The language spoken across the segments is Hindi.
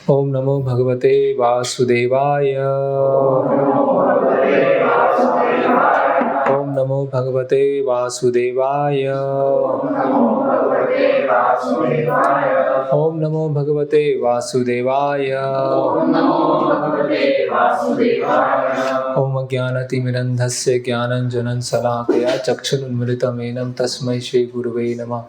ओम नमो भगवते वासुदेवाय। ओम नमो भगवते वासुदेवाय। ओम नमो भगवते वासुदेवाय। ओम अज्ञानतिमिरन्धस्य ज्ञानञ्जनं शलाकया चक्षुरुन्मिलितं येन तस्मै श्रीगुरुवे नमः।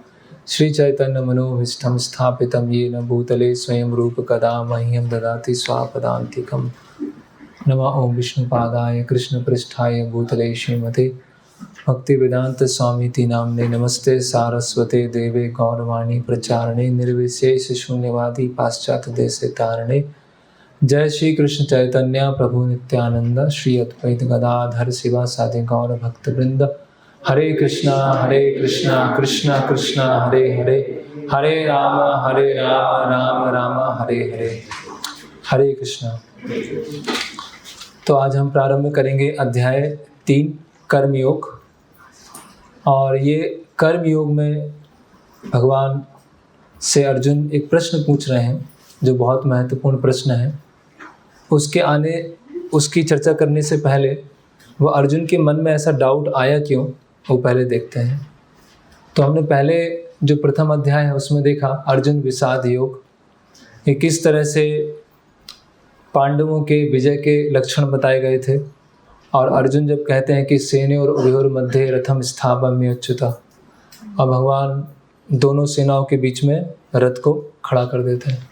श्रीचैतन्यमनोभीष्टं स्थापितं येन भूतले स्वयं रूपकदा मह्यं ददाति स्वापदान्तिकम्। नमः ओं विष्णुपादाय कृष्णपृष्ठाय भूतले श्रीमते भक्तिवेदांत स्वामीति नाम्ने नमस्ते सारस्वते देवे गौरवाणी प्रचारणे निर्विशेष शून्यवादी पाश्चात्य देश तारणे। जय श्री कृष्ण चैतन्य प्रभु नित्यानंद श्री अद्वैत गदाधर शिवासादि गौर भक्तवृंद। हरे कृष्णा कृष्णा कृष्णा हरे हरे, हरे राम राम राम हरे हरे। हरे कृष्णा। तो आज हम प्रारंभ करेंगे अध्याय 3 कर्मयोग। और ये कर्मयोग में भगवान से अर्जुन एक प्रश्न पूछ रहे हैं जो बहुत महत्वपूर्ण प्रश्न है। उसकी चर्चा करने से पहले वो अर्जुन के मन में ऐसा डाउट आया क्यों, वो पहले देखते हैं। तो हमने पहले जो प्रथम अध्याय है उसमें देखा अर्जुन विषाद योग, ये किस तरह से पांडवों के विजय के लक्षण बताए गए थे। और अर्जुन जब कहते हैं कि सेने और उभयोर मध्य रथम स्थापयम्युच्युता, और भगवान दोनों सेनाओं के बीच में रथ को खड़ा कर देते हैं।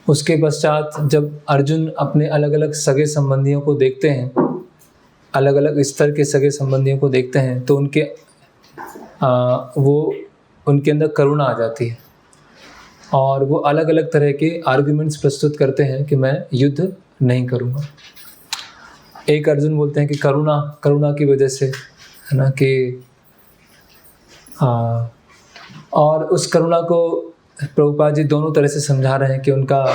उसके पश्चात जब अर्जुन अपने अलग अलग सगे संबंधियों को देखते हैं, अलग अलग स्तर के सगे संबंधियों को देखते हैं, तो उनके अंदर करुणा आ जाती है और वो अलग अलग तरह के आर्ग्यूमेंट्स प्रस्तुत करते हैं कि मैं युद्ध नहीं करूँगा। एक अर्जुन बोलते हैं कि करुणा की वजह से, है ना, कि और उस करुणा को प्रभुपाद जी दोनों तरह से समझा रहे हैं कि उनका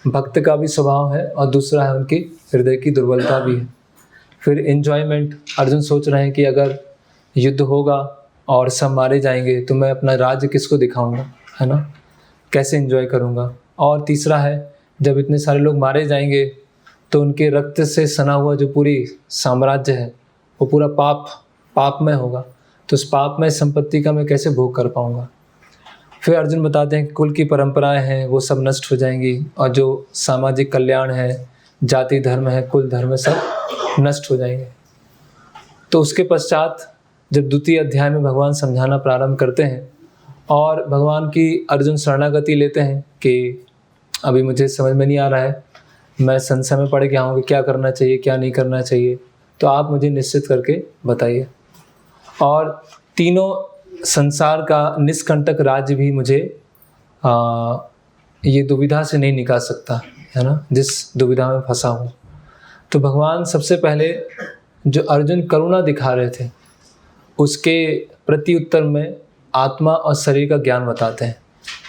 भक्त का भी स्वभाव है और दूसरा है उनकी हृदय की दुर्बलता भी है। फिर एंजॉयमेंट, अर्जुन सोच रहे हैं कि अगर युद्ध होगा और सब मारे जाएंगे तो मैं अपना राज्य किसको दिखाऊंगा, है ना, कैसे एंजॉय करूंगा। और तीसरा है जब इतने सारे लोग मारे जाएंगे तो उनके रक्त से सना हुआ जो पूरी साम्राज्य है वो पूरा पापमय होगा, तो उस पापमय संपत्ति का मैं कैसे भोग कर पाऊंगा। फिर अर्जुन बताते हैं कि कुल की परंपराएं हैं वो सब नष्ट हो जाएंगी और जो सामाजिक कल्याण है, जाति धर्म है, कुल धर्म है, सब नष्ट हो जाएंगे। तो उसके पश्चात जब द्वितीय अध्याय में भगवान समझाना प्रारंभ करते हैं और भगवान की अर्जुन शरणागति लेते हैं कि अभी मुझे समझ में नहीं आ रहा है, मैं संशय में पड़ गया हूँ कि क्या करना चाहिए क्या नहीं करना चाहिए, तो आप मुझे निश्चित करके बताइए। और तीनों संसार का निष्कंटक राज्य भी मुझे ये दुविधा से नहीं निकाल सकता, है ना, जिस दुविधा में फंसा हूँ। तो भगवान सबसे पहले जो अर्जुन करुणा दिखा रहे थे उसके प्रति उत्तर में आत्मा और शरीर का ज्ञान बताते हैं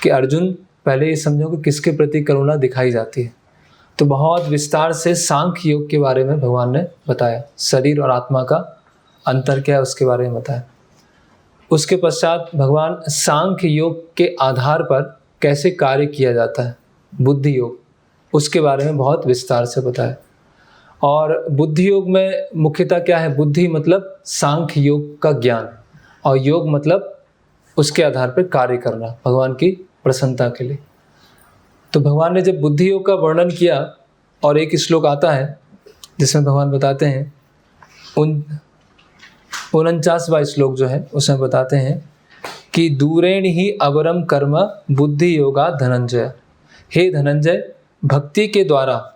कि अर्जुन पहले ये समझो कि किसके प्रति करुणा दिखाई जाती है। तो बहुत विस्तार से सांख्य योग के बारे में भगवान ने बताया, शरीर और आत्मा का अंतर क्या है उसके बारे में बताया। उसके पश्चात भगवान सांख्य योग के आधार पर कैसे कार्य किया जाता है, बुद्धि योग, उसके बारे में बहुत विस्तार से बताया। और बुद्धि योग में मुख्यतः क्या है, बुद्धि मतलब सांख्य योग का ज्ञान और योग मतलब उसके आधार पर कार्य करना भगवान की प्रसन्नता के लिए। तो भगवान ने जब बुद्धि योग का वर्णन किया और एक श्लोक आता है जिसमें भगवान बताते हैं 49वां श्लोक जो है उसमें बताते हैं कि दूरेण ही अवरम कर्म बुद्धि योगा धनंजय। हे धनंजय, भक्ति के द्वारा,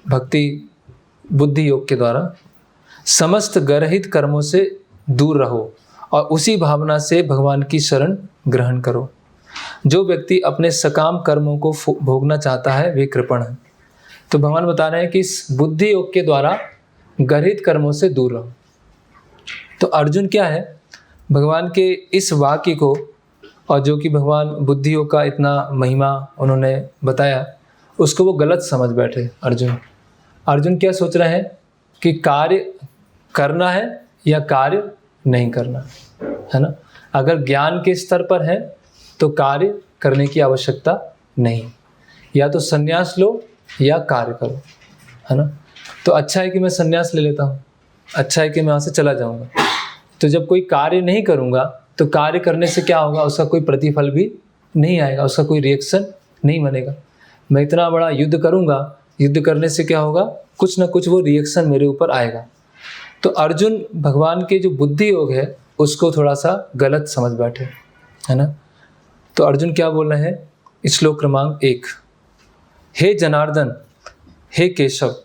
भक्ति बुद्धि योग के द्वारा समस्त गर्हित कर्मों से दूर रहो और उसी भावना से भगवान की शरण ग्रहण करो। जो व्यक्ति अपने सकाम कर्मों को भोगना चाहता है वे कृपण है। तो भगवान बता रहे हैं कि इस बुद्धि योग के द्वारा गर्हित कर्मों से दूर रहो। तो अर्जुन क्या है, भगवान के इस वाक्य को, और जो कि भगवान बुद्धि योग का इतना महिमा उन्होंने बताया, उसको वो गलत समझ बैठे। अर्जुन क्या सोच रहे हैं कि कार्य करना है या कार्य नहीं करना, है ना। अगर ज्ञान के स्तर पर है तो कार्य करने की आवश्यकता नहीं, या तो संन्यास लो या कार्य करो, है ना। तो अच्छा है कि मैं संन्यास ले लेता हूँ, अच्छा है कि मैं वहाँ से चला जाऊँगा। तो जब कोई कार्य नहीं करूँगा तो कार्य करने से क्या होगा, उसका कोई प्रतिफल भी नहीं आएगा, उसका कोई रिएक्शन नहीं बनेगा। मैं इतना बड़ा युद्ध करूँगा, युद्ध करने से क्या होगा, कुछ ना कुछ वो रिएक्शन मेरे ऊपर आएगा। तो अर्जुन भगवान के जो बुद्धि योग है उसको थोड़ा सा गलत समझ बैठे, है ना। तो अर्जुन क्या बोल रहे हैं, श्लोक क्रमांक 1, हे जनार्दन, हे केशव,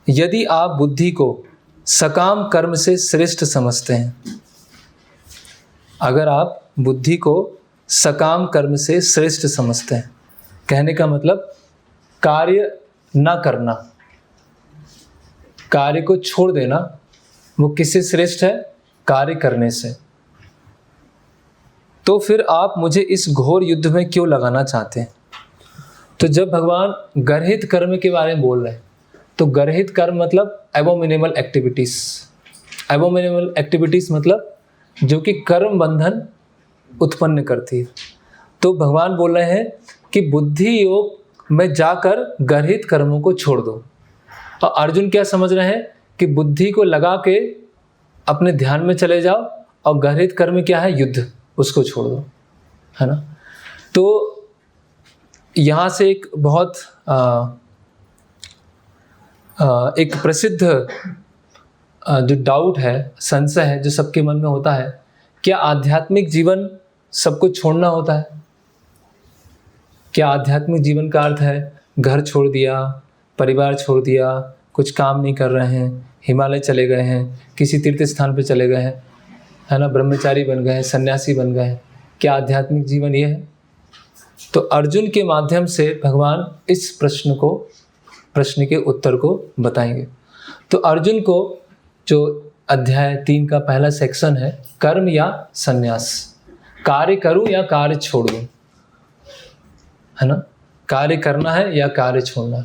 यदि आप बुद्धि को सकाम कर्म से श्रेष्ठ समझते हैं, अगर आप बुद्धि को सकाम कर्म से श्रेष्ठ समझते हैं, कहने का मतलब कार्य ना करना, कार्य को छोड़ देना, वो किससे श्रेष्ठ है, कार्य करने से, तो फिर आप मुझे इस घोर युद्ध में क्यों लगाना चाहते हैं। तो जब भगवान गर्हित कर्म के बारे में बोल रहे हैं, तो गर्हित कर्म मतलब एबोमिनेबल एक्टिविटीज। एबोमिनेबल एक्टिविटीज मतलब जो कि कर्म बंधन उत्पन्न करती है। तो भगवान बोल रहे हैं कि बुद्धि योग में जाकर गर्हित कर्मों को छोड़ दो। और अर्जुन क्या समझ रहे हैं कि बुद्धि को लगा के अपने ध्यान में चले जाओ, और गर्हित कर्म क्या है, युद्ध, उसको छोड़ दो, है ना। तो यहाँ से एक बहुत एक प्रसिद्ध जो डाउट है, संशय है, जो सबके मन में होता है, क्या आध्यात्मिक जीवन सबको छोड़ना होता है। क्या आध्यात्मिक जीवन का अर्थ है घर छोड़ दिया, परिवार छोड़ दिया, कुछ काम नहीं कर रहे हैं, हिमालय चले गए हैं, किसी तीर्थ स्थान पे चले गए हैं, है ना, ब्रह्मचारी बन गए हैं, सन्यासी बन गए हैं, क्या आध्यात्मिक जीवन ये है। तो अर्जुन के माध्यम से भगवान इस प्रश्न के उत्तर को बताएंगे। तो अर्जुन को जो अध्याय 3 का पहला सेक्शन है, कर्म या सन्यास, कार्य करूं या कार्य छोड़ दूं, है ना, कार्य करना है या कार्य छोड़ना,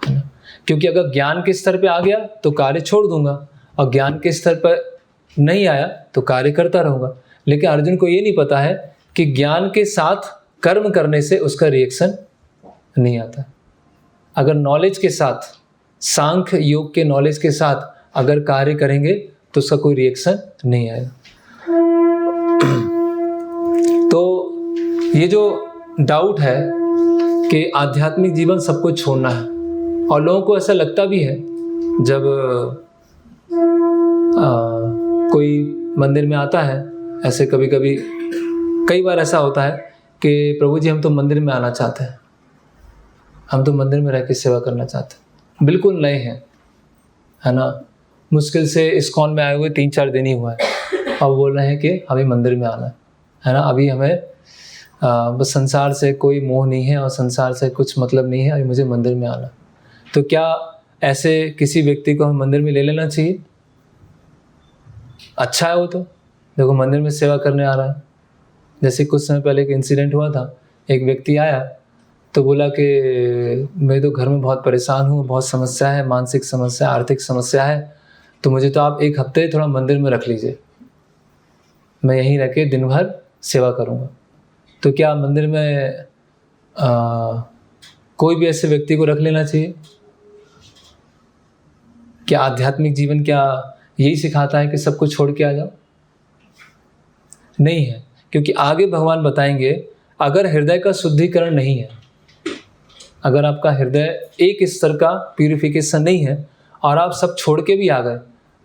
है ना। क्योंकि अगर ज्ञान के स्तर पे आ गया तो कार्य छोड़ दूंगा, और ज्ञान के स्तर पर नहीं आया तो कार्य करता रहूँगा। लेकिन अर्जुन को ये नहीं पता है कि ज्ञान के साथ कर्म करने से उसका रिएक्शन नहीं आता। अगर नॉलेज के साथ, सांख्य योग के नॉलेज के साथ अगर कार्य करेंगे तो उसका कोई रिएक्शन नहीं आएगा। तो ये जो डाउट है कि आध्यात्मिक जीवन सबको छोड़ना है, और लोगों को ऐसा लगता भी है जब कोई मंदिर में आता है, ऐसे कभी कभी कई बार ऐसा होता है कि प्रभु जी हम तो मंदिर में आना चाहते हैं, हम तो मंदिर में रह के सेवा करना चाहते हैं, बिल्कुल नए हैं, है ना, मुश्किल से इस्कॉन में आए हुए 3-4 दिन ही हुआ है, और बोल रहे हैं कि हमें मंदिर में आना है ना, अभी हमें बस संसार से कोई मोह नहीं है और संसार से कुछ मतलब नहीं है, अभी मुझे मंदिर में आना। तो क्या ऐसे किसी व्यक्ति को हम मंदिर में ले लेना चाहिए? अच्छा है वो तो, देखो मंदिर में सेवा करने आ रहा है। जैसे कुछ समय पहले एक इंसिडेंट हुआ था, एक व्यक्ति आया तो बोला कि मैं तो घर में बहुत परेशान हूँ, बहुत समस्या है, मानसिक समस्या, आर्थिक समस्या है, तो मुझे तो आप 1 हफ्ते थोड़ा मंदिर में रख लीजिए, मैं यहीं रह के दिन भर सेवा करूँगा। तो क्या मंदिर में कोई भी ऐसे व्यक्ति को रख लेना चाहिए? क्या आध्यात्मिक जीवन क्या यही सिखाता है कि सब कुछ छोड़ के आ जाओ? नहीं है, क्योंकि आगे भगवान बताएंगे, अगर हृदय का शुद्धिकरण नहीं है, अगर आपका हृदय एक स्तर का प्यूरिफिकेशन नहीं है और आप सब छोड़ के भी आ गए,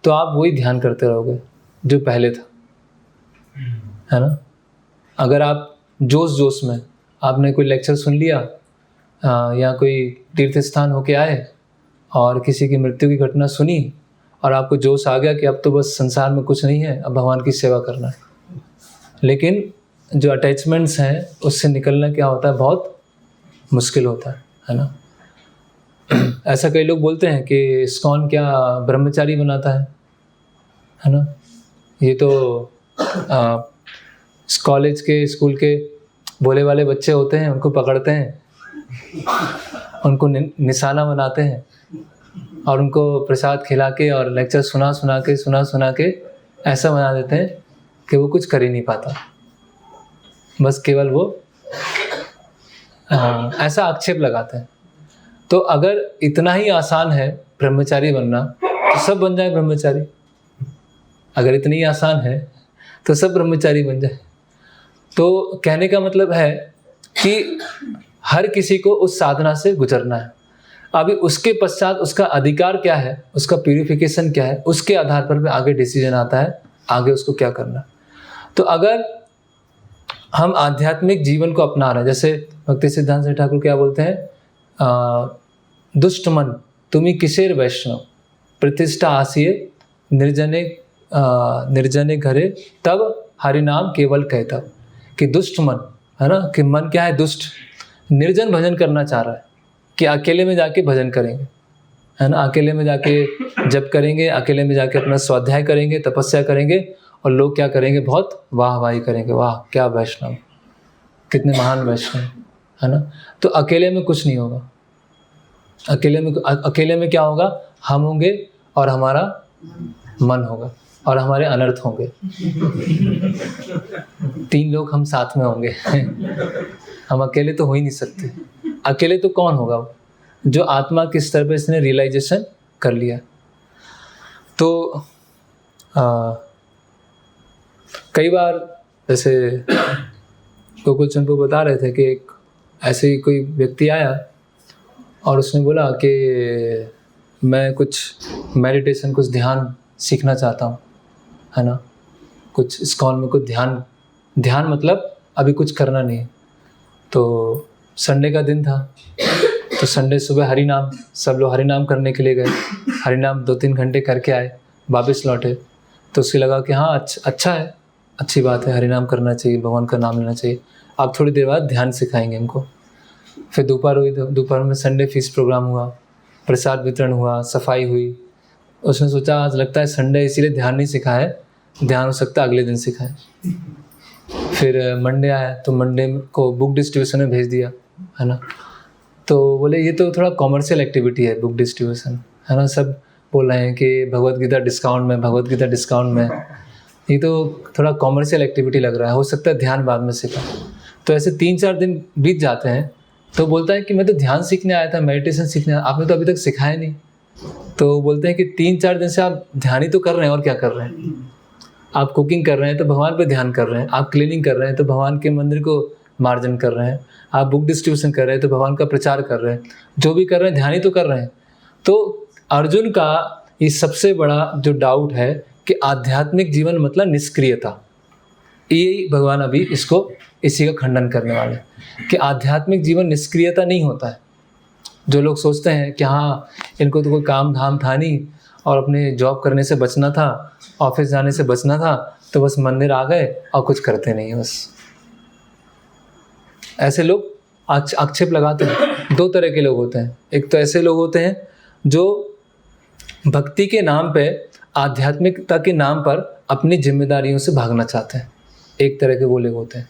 तो आप वही ध्यान करते रहोगे जो पहले था, है ना। अगर आप जोश में आपने कोई लेक्चर सुन लिया या कोई तीर्थ स्थान होके आए और किसी की मृत्यु की घटना सुनी और आपको जोश आ गया कि अब तो बस संसार में कुछ नहीं है, अब भगवान की सेवा करना है, लेकिन जो अटैचमेंट्स हैं उससे निकलना क्या होता है, बहुत मुश्किल होता है ना। ऐसा कई लोग बोलते हैं कि इस्कॉन क्या ब्रह्मचारी बनाता है ना। ये तो कॉलेज के, स्कूल के भोले वाले बच्चे होते हैं, उनको पकड़ते हैं, उनको निशाना बनाते हैं और उनको प्रसाद खिला के और लेक्चर सुना के ऐसा बना देते हैं कि वो कुछ कर ही नहीं पाता, बस केवल वो ऐसा आक्षेप लगाते हैं। तो अगर इतना ही आसान है ब्रह्मचारी बनना तो सब बन जाए ब्रह्मचारी। अगर इतनी ही आसान है तो सब ब्रह्मचारी बन जाए। तो कहने का मतलब है कि हर किसी को उस साधना से गुजरना है। अभी उसके पश्चात उसका अधिकार क्या है, उसका प्यूरिफिकेशन क्या है, उसके आधार पर भी आगे डिसीजन आता है आगे उसको क्या करना। तो अगर हम आध्यात्मिक जीवन को अपना रहे हैं, जैसे भक्ति सिद्धांत साई ठाकुर क्या बोलते हैं, दुष्ट मन तुम्ही किसेर वैष्णव प्रतिष्ठा आसिए निर्जने घरे तब हरि नाम केवल कहता। कि दुष्ट मन है ना, कि मन क्या है, दुष्ट, निर्जन भजन करना चाह रहा है कि अकेले में जाके भजन करेंगे, है ना, अकेले में जाके जप करेंगे, अकेले में जाके अपना स्वाध्याय करेंगे, तपस्या करेंगे, और लोग क्या करेंगे, बहुत वाहवाही करेंगे, वाह क्या वैष्णव, कितने महान वैष्णव, है ना। तो अकेले में कुछ नहीं होगा। अकेले में क्या होगा, हम होंगे और हमारा मन होगा और हमारे अनर्थ होंगे। 3 लोग हम साथ में होंगे। हम अकेले तो हो ही नहीं सकते। अकेले तो कौन होगा, जो आत्मा के स्तर पर इसने रियलाइजेशन कर लिया। तो कई बार जैसे गोकुल चंद प्रभु बता रहे थे कि एक ऐसे ही कोई व्यक्ति आया और उसने बोला कि मैं कुछ मेडिटेशन, कुछ ध्यान सीखना चाहता हूँ, है ना, कुछ इस्कॉन में कुछ ध्यान मतलब अभी कुछ करना नहीं। तो संडे का दिन था, तो संडे सुबह हरि नाम, सब लोग हरि नाम करने के लिए गए। हरि नाम 2-3 घंटे करके आए, वापस लौटे। तो उससे लगा कि हाँ अच्छा है, अच्छी बात है, हरि नाम करना चाहिए, भगवान का नाम लेना चाहिए। आप थोड़ी देर बाद ध्यान सिखाएंगे हमको। फिर दोपहर हुई, दोपहर में संडे फीस प्रोग्राम हुआ, प्रसाद वितरण हुआ, सफाई हुई। उसने सोचा आज लगता है संडे इसीलिए ध्यान नहीं सिखाए, ध्यान हो सकता है अगले दिन सिखाए। फिर मंडे आया तो मंडे को बुक डिस्ट्रीब्यूशन में भेज दिया, है ना। तो बोले ये तो थोड़ा कॉमर्शियल एक्टिविटी है बुक डिस्ट्रीब्यूशन, है ना, सब बोल रहे हैं कि भगवत गीता डिस्काउंट में, ये तो थोड़ा कॉमर्शियल एक्टिविटी लग रहा है, हो सकता है ध्यान बाद में सीखा। तो ऐसे 3-4 दिन बीत जाते हैं। तो बोलता है कि मैं तो ध्यान सीखने आया था, मेडिटेशन सीखने आया, आपने तो अभी तक सिखाया नहीं। तो बोलते हैं कि 3-4 दिन से आप ध्यान ही तो कर रहे हैं, और क्या कर रहे हैं। आप कुकिंग कर रहे हैं तो भगवान पे ध्यान कर रहे हैं, आप क्लीनिंग कर रहे हैं तो भगवान के मंदिर को मार्जन कर रहे हैं, आप बुक डिस्ट्रीब्यूशन कर रहे हैं तो भगवान का प्रचार कर रहे हैं, जो भी कर रहे हैं ध्यान ही तो कर रहे हैं। तो अर्जुन का ये सबसे बड़ा जो डाउट है कि आध्यात्मिक जीवन मतलब निष्क्रियता, यही भगवान अभी इसी का खंडन करने वाले कि आध्यात्मिक जीवन निष्क्रियता नहीं होता है। जो लोग सोचते हैं कि हाँ इनको तो कोई काम धाम था नहीं और अपने जॉब करने से बचना था, ऑफिस जाने से बचना था, तो बस मंदिर आ गए और कुछ करते नहीं है बस। ऐसे लोग आक्षेप लगाते हैं। 2 तरह के लोग होते हैं। एक तो ऐसे लोग होते हैं जो भक्ति के नाम पे, आध्यात्मिकता के नाम पर अपनी जिम्मेदारियों से भागना चाहते हैं, एक तरह के वो लोग होते हैं।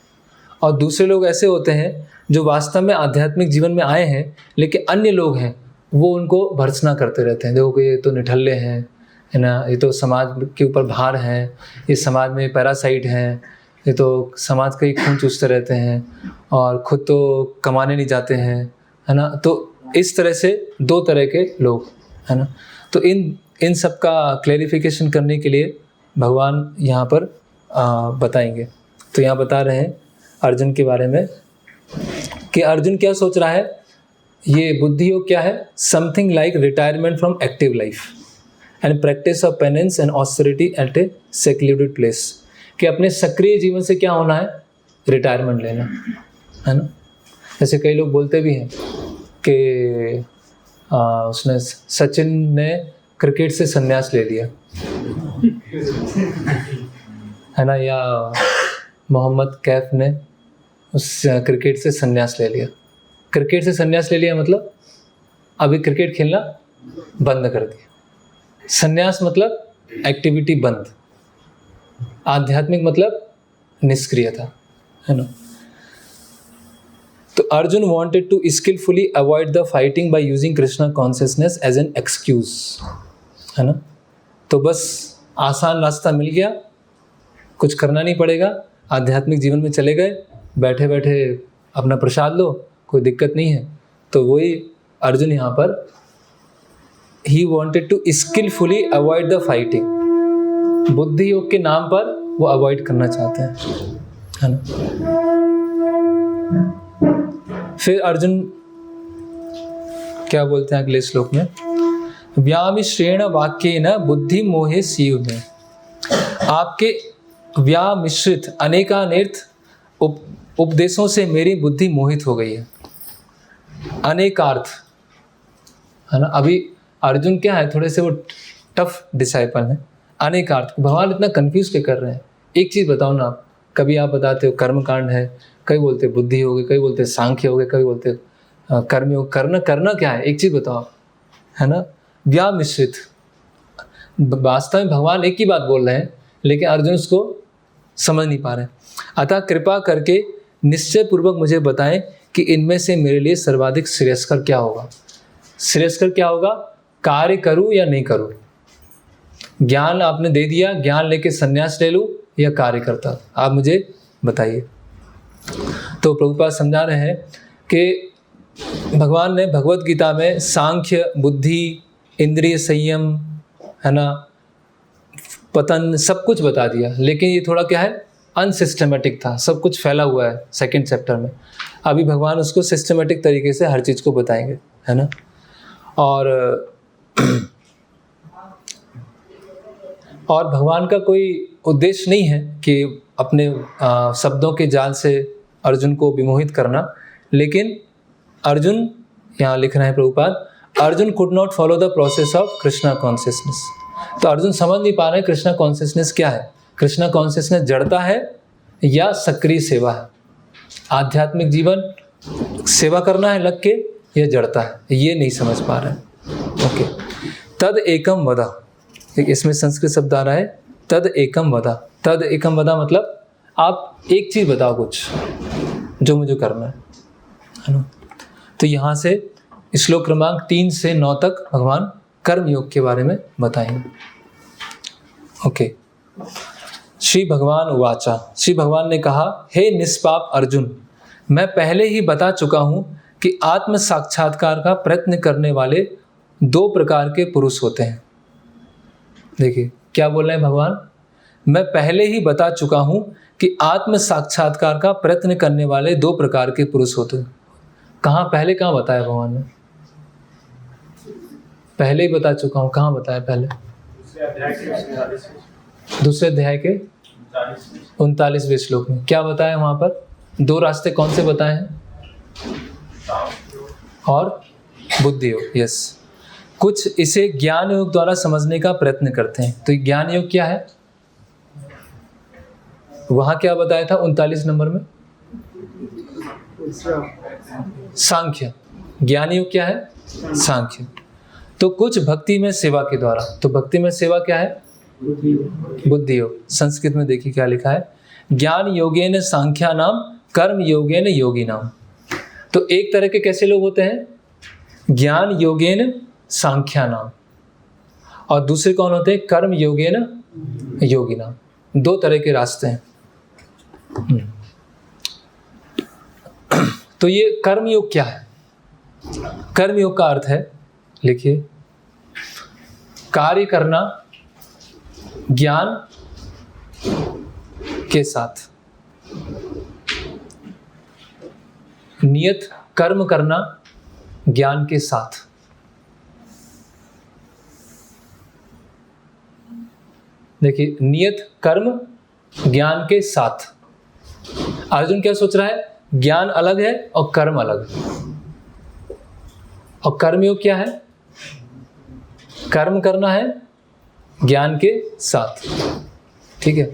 और दूसरे लोग ऐसे होते हैं जो वास्तव में आध्यात्मिक जीवन में आए हैं, लेकिन अन्य लोग हैं वो उनको भर्त्सना करते रहते हैं। देखो कि ये तो निठल्ले हैं, है ना, ये तो समाज के ऊपर भार हैं, ये समाज में पैरासाइट हैं, ये तो समाज का ही खून चूसते रहते हैं और खुद तो कमाने नहीं जाते हैं, है ना। तो इस तरह से 2 तरह के लोग, है ना। तो इन सब का क्लैरिफिकेशन करने के लिए भगवान यहाँ पर बताएंगे। तो यहाँ बता रहे हैं अर्जुन के बारे में कि अर्जुन क्या सोच रहा है। ये बुद्धि योग क्या है, something like retirement from active life and practice of penance and austerity at a secluded place. कि अपने सक्रिय जीवन से क्या होना है, रिटायरमेंट लेना, है ना। जैसे कई लोग बोलते भी हैं कि उसने सचिन ने क्रिकेट से संन्यास ले लिया, है ना, या मोहम्मद कैफ ने उस क्रिकेट से संन्यास ले लिया। क्रिकेट से संन्यास ले लिया मतलब अभी क्रिकेट खेलना बंद कर दिया। संन्यास मतलब एक्टिविटी बंद, आध्यात्मिक मतलब निष्क्रियता, है ना। तो Arjun wanted to skilfully avoid the fighting by using Krishna consciousness as an excuse, है ना। तो बस आसान रास्ता मिल गया, कुछ करना नहीं पड़ेगा, आध्यात्मिक जीवन में चले गए, बैठे बैठे अपना प्रसाद लो कोई दिक्कत नहीं है। तो वही अर्जुन यहाँ पर ही wanted to skilfully avoid the fighting, बुद्धि योग के नाम पर वो अवॉइड करना चाहते हैं, है ना। फिर अर्जुन क्या बोलते हैं अगले श्लोक में, व्यामिश्रेण वाक्येन बुद्धि मोहे सीव में। आपके व्यामिश्रित अनेकानेक उपदेशों से मेरी बुद्धि मोहित हो गई है। अनेकार्थ, है ना। अभी अर्जुन क्या है, थोड़े से वो टफ डिसाइपल हैं। अनेकार्थ, भगवान इतना कंफ्यूज क्यों कर रहे हैं। एक चीज़ बताओ ना आप, कभी आप बताते हो कर्मकांड है, कई बोलते बुद्धि हो गई, कई बोलते सांख्य हो गए, कई बोलते कर्म योग। करना क्या है, एक चीज़ बताओ, है ना। व्यामिश्रित, वास्तव में भगवान एक ही बात बोल रहे हैं, लेकिन अर्जुन उसको समझ नहीं पा रहे। अतः कृपा करके निश्चय पूर्वक मुझे बताएं कि इनमें से मेरे लिए सर्वाधिक श्रेयस्कर क्या होगा। श्रेयस्कर क्या होगा, कार्य करूं या नहीं करूं। ज्ञान आपने दे दिया, ज्ञान लेके संन्यास ले लूं या कार्य करता, आप मुझे बताइए। तो प्रभुपाद समझा रहे हैं कि भगवान ने भगवत गीता में सांख्य, बुद्धि, इंद्रिय संयम, है ना, पतन, सब कुछ बता दिया, लेकिन ये थोड़ा क्या है, अनसिस्टमेटिक था, सब कुछ फैला हुआ है सेकंड चैप्टर में। अभी भगवान उसको सिस्टमेटिक तरीके से हर चीज़ को बताएंगे, है ना। और भगवान का कोई उद्देश्य नहीं है कि अपने शब्दों के जाल से अर्जुन को विमोहित करना, लेकिन अर्जुन, यहाँ लिख रहे हैं Prabhupada, Arjun could not follow the process of Krishna consciousness. तो अर्जुन समझ नहीं पा रहे कृष्णा कॉन्शियसनेस क्या है। कृष्णा कॉन्शियसनेस जड़ता है या सक्रिय सेवा है। आध्यात्मिक जीवन सेवा करना है लग के, या जड़ता है, ये नहीं समझ पा रहे। ओके, तद एकम वदा, इसमें संस्कृत शब्द आ रहा है तद एकम वदा। तद एकम वदा मतलब आप एक चीज़ बताओ कुछ जो मुझे करना है ना। तो यहाँ से श्लोक क्रमांक 3 से 9 तक भगवान कर्म योग के बारे में बताएंगे। ओके, श्री भगवान उवाचा, श्री भगवान ने कहा, हे निष्पाप अर्जुन, मैं पहले ही बता चुका हूँ कि आत्म साक्षात्कार का प्रयत्न करने वाले 2 प्रकार के पुरुष होते हैं। देखिए क्या बोल रहे हैं भगवान, मैं पहले ही बता चुका हूँ कि आत्म साक्षात्कार का प्रयत्न करने वाले 2 प्रकार के पुरुष होते हैं। कहाँ, पहले कहाँ बताया भगवान ने, पहले ही बता चुका हूँ, कहाँ बताया पहले, दूसरे अध्याय के 39वें श्लोक में क्या बताया। वहाँ पर 2 रास्ते कौन से बताए हैं, और बुद्धि योग। यस, कुछ इसे ज्ञान योग द्वारा समझने का प्रयत्न करते हैं। तो ज्ञान योग क्या है, वहाँ क्या बताया था 39 नंबर में, सांख्य। ज्ञान योग क्या है, सांख्य। तो कुछ भक्ति में सेवा के द्वारा, तो भक्ति में सेवा क्या है, बुद्धि योग। संस्कृत में देखिए क्या लिखा है, ज्ञान योगेन सांख्या नाम कर्म योगेन योगी नाम। तो एक तरह के कैसे लोग होते हैं, ज्ञान योगेन सांख्या नाम, और दूसरे कौन होते हैं, कर्म योगेन योगी नाम। 2 तरह के रास्ते हैं। तो ये कर्म योग क्या है, कर्म योग का अर्थ है, लिखिए, कार्य करना ज्ञान के साथ, नियत कर्म करना ज्ञान के साथ। देखिए, नियत कर्म ज्ञान के साथ। अर्जुन क्या सोच रहा है, ज्ञान अलग है और कर्म अलग है। और कर्मयोग क्या है, कर्म करना है ज्ञान के साथ। ठीक है,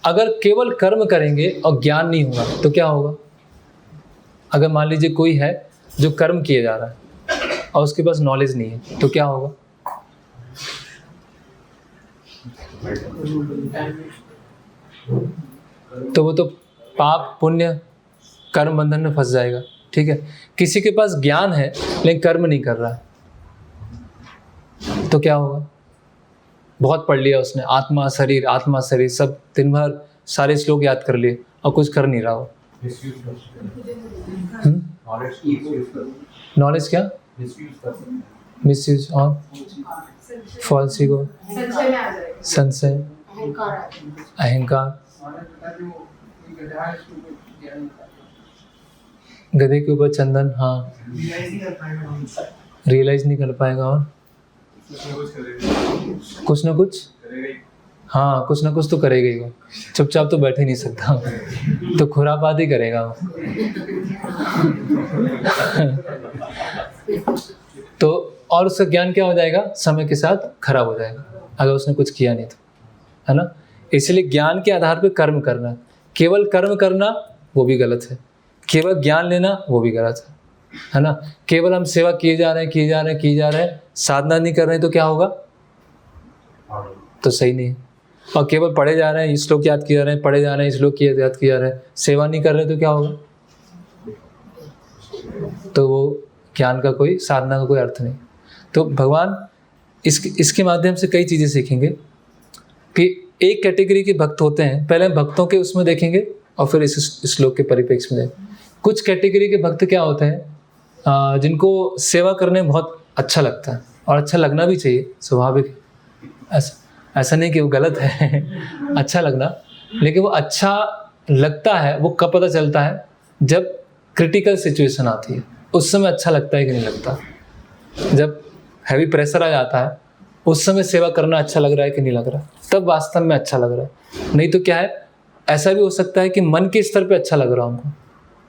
अगर केवल कर्म करेंगे और ज्ञान नहीं होगा तो क्या होगा। अगर मान लीजिए कोई है जो कर्म किए जा रहा है और उसके पास नॉलेज नहीं है तो क्या होगा, तो वो तो पाप पुण्य कर्म बंधन में फंस जाएगा। ठीक है, किसी के पास ज्ञान है लेकिन कर्म नहीं कर रहा है तो क्या होगा, बहुत पढ़ लिया उसने, आत्मा शरीर सब दिन भर सारे श्लोक याद कर लिए और कुछ कर नहीं रहा हो। नॉलेज क्या मिसयूज और फॉल्स ईगो, संशय, अहंकार, गधे के ऊपर चंदन, हाँ रियलाइज नहीं कर पाएगा और कुछ ना कुछ, हाँ कुछ ना कुछ तो करेगा ही वो, चुपचाप तो बैठ ही नहीं सकता, तो खुरापात ही करेगा वो। तो और उसका ज्ञान क्या हो जाएगा, समय के साथ खराब हो जाएगा अगर उसने कुछ किया नहीं तो, है ना। इसलिए ज्ञान के आधार पर कर्म करना, केवल कर्म करना वो भी गलत है, केवल ज्ञान लेना वो भी गलत है ना। केवल हम सेवा किए जा रहे हैं, साधना नहीं कर रहे हैं तो क्या होगा, तो सही नहीं है। और केवल पढ़े जा रहे हैं, श्लोक याद किए जा रहे हैं, पढ़े जा रहे हैं, श्लोक याद किए जा रहे हैं, सेवा नहीं कर रहे तो क्या होगा, तो वो ज्ञान का कोई, साधना का कोई अर्थ नहीं। तो भगवान इसके माध्यम से कई चीज़ें सीखेंगे कि एक कैटेगरी के भक्त होते हैं, पहले हम भक्तों के उसमें देखेंगे और फिर इस श्लोक के परिप्रेक्ष्य में देखेंगे। कुछ कैटेगरी के भक्त क्या होते हैं, जिनको सेवा करने में बहुत अच्छा लगता है, और अच्छा लगना भी चाहिए, स्वाभाविक। ऐसा नहीं कि वो गलत है अच्छा लगना, लेकिन वो अच्छा लगता है वो कब पता चलता है, जब क्रिटिकल सिचुएशन आती है, उस समय अच्छा लगता है कि नहीं लगता। जब हैवी प्रेशर आ जाता है उस समय सेवा करना अच्छा लग रहा है कि नहीं लग रहा, तब वास्तव में अच्छा लग रहा है। नहीं तो क्या है, ऐसा भी हो सकता है कि मन के स्तर पे अच्छा लग रहा हमको,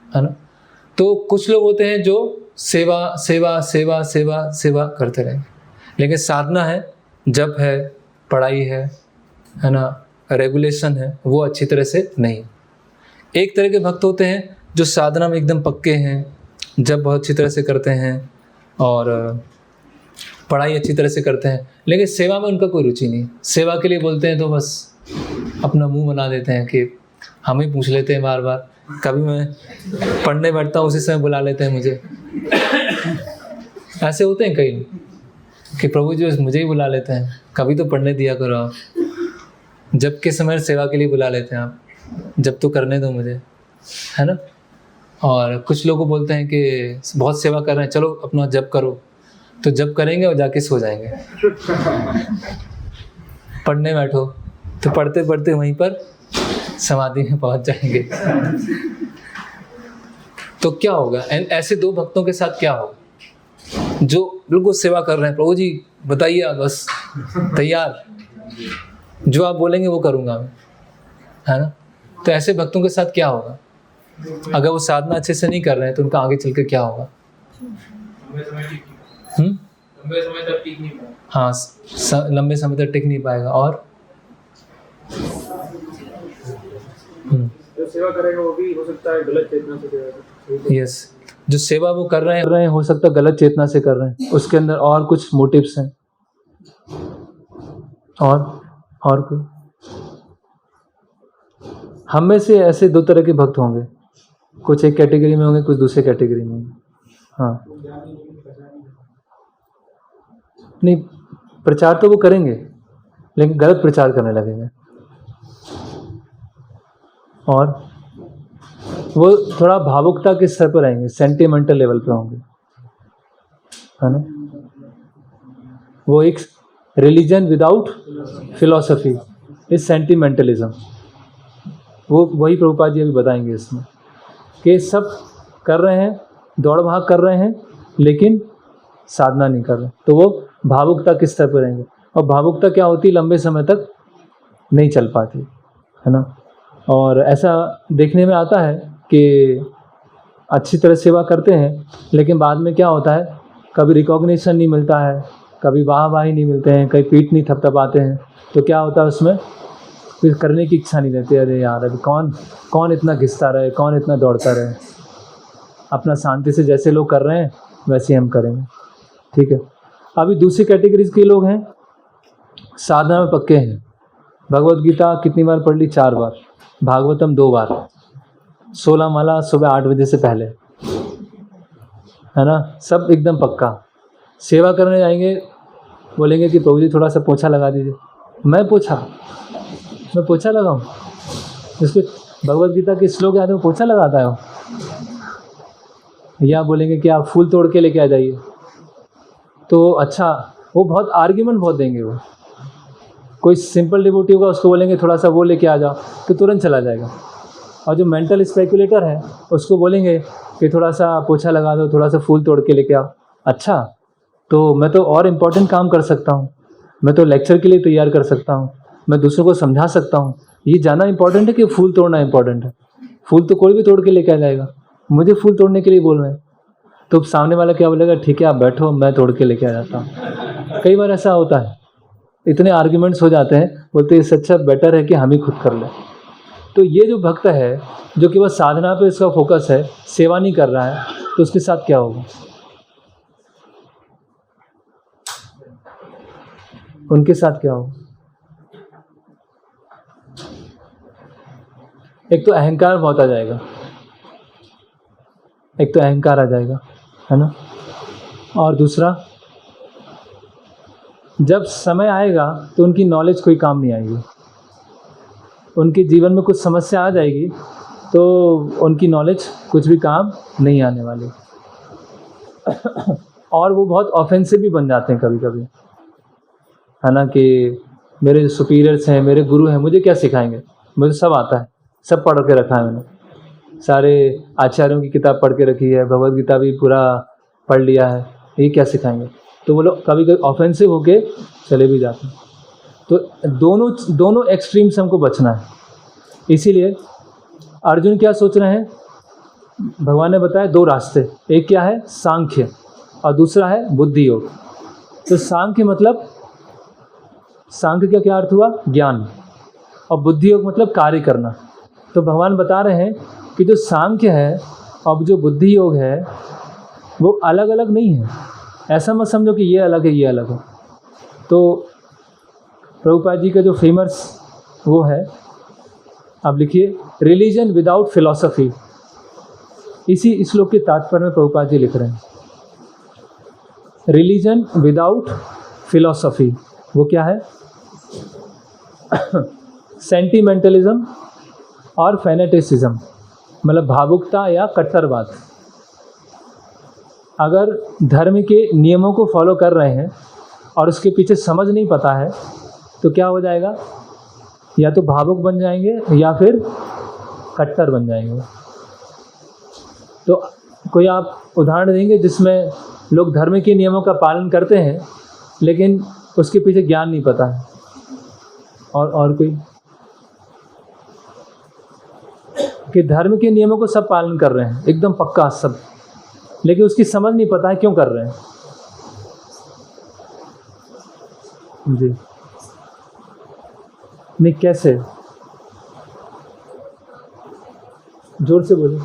है ना। तो कुछ लोग होते हैं जो सेवा सेवा सेवा सेवा सेवा करते रहेंगे, लेकिन साधना है, जप है, पढ़ाई है ना, रेगुलेशन है, वो अच्छी तरह से नहीं। एक तरह के भक्त होते हैं जो साधना में एकदम पक्के हैं, जप बहुत अच्छी तरह से करते हैं और पढ़ाई अच्छी तरह से करते हैं, लेकिन सेवा में उनका कोई रुचि नहीं। सेवा के लिए बोलते हैं तो बस अपना मुंह बना देते हैं कि हम ही पूछ लेते हैं बार बार, कभी मैं पढ़ने बैठता हूँ उसी समय बुला लेते हैं मुझे। ऐसे होते हैं कई कि प्रभु जी मुझे ही बुला लेते हैं, कभी तो पढ़ने दिया करो आप, जब के समय सेवा के लिए बुला लेते हैं आप, जब तो करने दो मुझे, है ना। और कुछ लोगों बोलते हैं कि बहुत सेवा कर रहे हैं, चलो अपना जप करो, तो जप करेंगे और जाके सो जाएंगे। पढ़ने बैठो तो पढ़ते पढ़ते वहीं पर समाधि में पहुंच जाएंगे। तो क्या होगा, ऐसे दो भक्तों के साथ क्या होगा, जो बिल्कुल सेवा कर रहे हैं, प्रभु जी बताइए बस तैयार, जो आप बोलेंगे वो करूँगा मैं, है ना। तो ऐसे भक्तों के साथ क्या होगा, अगर वो साधना अच्छे से नहीं कर रहे हैं तो उनका आगे चल के क्या होगा, लंबे समय तक टिक नहीं पाएगा। हाँ, लंबे समय तक टिक नहीं पाएगा। और जो सेवा करेगा वो भी हो सकता है गलत चेतना से करेगा। यस, जो सेवा वो कर रहे हैं हो सकता है गलत चेतना से कर रहे हैं, उसके अंदर और कुछ मोटिव्स हैं, और कोई। हम में से ऐसे दो तरह के भक्त होंगे, कुछ एक कैटेगरी में होंगे, कुछ दूसरे कैटेगरी में होंगे। हाँ, नहीं, प्रचार तो वो करेंगे लेकिन गलत प्रचार करने लगेंगे, और वो थोड़ा भावुकता के स्तर पर रहेंगे, सेंटिमेंटल लेवल पे होंगे, है ना। वो एक रिलीजन विदाउट फिलॉसफी इज सेंटिमेंटलिज्म। वो वही प्रभुपाद जी अभी बताएंगे इसमें, कि सब कर रहे हैं, दौड़ भाग कर रहे हैं, लेकिन साधना नहीं कर रहे, तो वो भावुकता के स्तर पर रहेंगे। और भावुकता क्या होती है, लंबे समय तक नहीं चल पाती, है ना। और ऐसा देखने में आता है कि अच्छी तरह सेवा करते हैं, लेकिन बाद में क्या होता है, कभी रिकॉग्निशन नहीं मिलता है, कभी वाहवाही नहीं मिलते हैं, कहीं पीठ नहीं थपथपाते हैं, तो क्या होता है उसमें फिर करने की इच्छा नहीं रहती। अरे यार, अभी कौन इतना घिसता रहे, कौन इतना दौड़ता रहे, अपना शांति से जैसे लोग कर रहे हैं वैसे हम करेंगे, ठीक है। अभी दूसरी कैटेगरीज के लोग हैं, साधना में पक्के हैं, भगवत गीता कितनी बार पढ़ ली, 4 बार, भागवतम 2 बार, 16 माला सुबह 8 बजे से पहले, है ना, सब एकदम पक्का। सेवा करने जाएंगे, बोलेंगे कि प्रभु जी थोड़ा सा पोछा लगा दीजिए। मैं पोछा लगाऊं, जिसको भगवत गीता के श्लोक याद है वो पोछा लगाता है वो, या बोलेंगे कि आप फूल तोड़ के लेके आ जाइए, तो अच्छा वो बहुत आर्ग्यूमेंट बहुत देंगे। वो कोई सिंपल डिवोटी होगा, उसको बोलेंगे थोड़ा सा वो लेके आ जाओ, तो तुरंत चला जाएगा। और जो मेंटल स्पेकुलेटर है उसको बोलेंगे कि थोड़ा सा पोछा लगा दो, थोड़ा सा फूल तोड़ के लेके आओ। अच्छा, तो मैं तो और इम्पोर्टेंट काम कर सकता हूँ, मैं तो लेक्चर के लिए तैयार कर सकता हूँ, मैं दूसरों को समझा सकता हूँ। ये जानना इम्पोर्टेंट है कि फूल तोड़ना इम्पोर्टेंट है? फूल तो कोई भी तोड़ के लेके आ जाएगा, मुझे फूल तोड़ने के लिए बोल रहे हैं। तो सामने वाला क्या बोलेगा, ठीक है आप बैठो, मैं तोड़ के लेके आ जाता हूँ। कई बार ऐसा होता है, इतने आर्ग्यूमेंट्स हो जाते हैं, बोलते हैं इससे अच्छा बेटर है कि हम ही खुद कर लें। तो ये जो भक्त है जो कि बस साधना पे इसका फोकस है, सेवा नहीं कर रहा है, तो उसके साथ क्या होगा? उनके साथ क्या होगा? एक तो अहंकार बहुत आ जाएगा, एक तो अहंकार आ जाएगा, है ना। और दूसरा, जब समय आएगा तो उनकी नॉलेज कोई काम नहीं आएगी। उनके जीवन में कुछ समस्या आ जाएगी तो उनकी नॉलेज कुछ भी काम नहीं आने वाली। और वो बहुत ऑफेंसिव भी बन जाते हैं कभी कभी, है ना, कि मेरे जो सुपीरियर्स हैं, मेरे गुरु हैं, मुझे क्या सिखाएंगे, मुझे सब आता है, सब पढ़ के रखा है मैंने, सारे आचार्यों की किताब पढ़ के रखी है, भगवद गीता भी पूरा पढ़ लिया है, ये क्या सिखाएंगे। तो वो लोग कभी कभी ऑफेंसिव होके चले भी जाते हैं। तो दोनों एक्सट्रीम से हमको बचना है। इसीलिए अर्जुन क्या सोच रहे हैं, भगवान ने बताया दो रास्ते, एक क्या है सांख्य और दूसरा है बुद्धि योग। तो सांख्य मतलब, सांख्य का क्या अर्थ हुआ, ज्ञान, और बुद्धि योग मतलब कार्य करना। तो भगवान बता रहे हैं कि जो सांख्य है और जो बुद्धि योग है वो अलग अलग नहीं है। ऐसा मत समझो कि ये अलग है ये अलग है। तो प्रभुपाद जी का जो फेमस वो है, आप लिखिए, रिलीजन विदाउट फिलॉसफी। इसी श्लोक के तात्पर्य में प्रभुपाद जी लिख रहे हैं, रिलीजन विदाउट फिलॉसफी। वो क्या है, सेंटिमेंटलिज्म और फैनेटिसिज्म, मतलब भावुकता या कट्टरवाद। अगर धर्म के नियमों को फॉलो कर रहे हैं और उसके पीछे समझ नहीं पता है तो क्या हो जाएगा, या तो भावुक बन जाएंगे या फिर कट्टर बन जाएंगे। तो कोई आप उदाहरण देंगे जिसमें लोग धर्म के नियमों का पालन करते हैं लेकिन उसके पीछे ज्ञान नहीं पता है? और कोई कि धर्म के नियमों को सब पालन कर रहे हैं एकदम पक्का सब, लेकिन उसकी समझ नहीं पता है क्यों कर रहे हैं। जी नहीं, कैसे, जोर से बोलिए।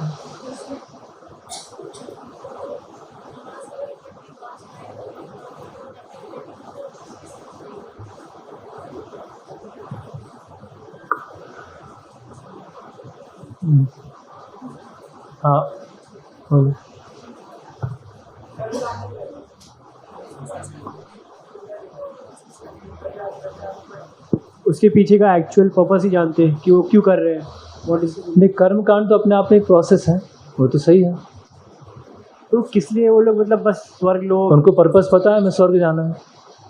हाँ बोलिए। उसके पीछे का एक्चुअल पर्पस ही जानते हैं कि वो क्यों कर रहे हैं, व्हाट इज। नहीं, कर्म कांड तो अपने आप में एक प्रोसेस है, वो तो सही है। तो किस लिए वो लोग मतलब बस स्वर्ग लोग, उनको पर्पस पता है, मैं स्वर्ग जाना है,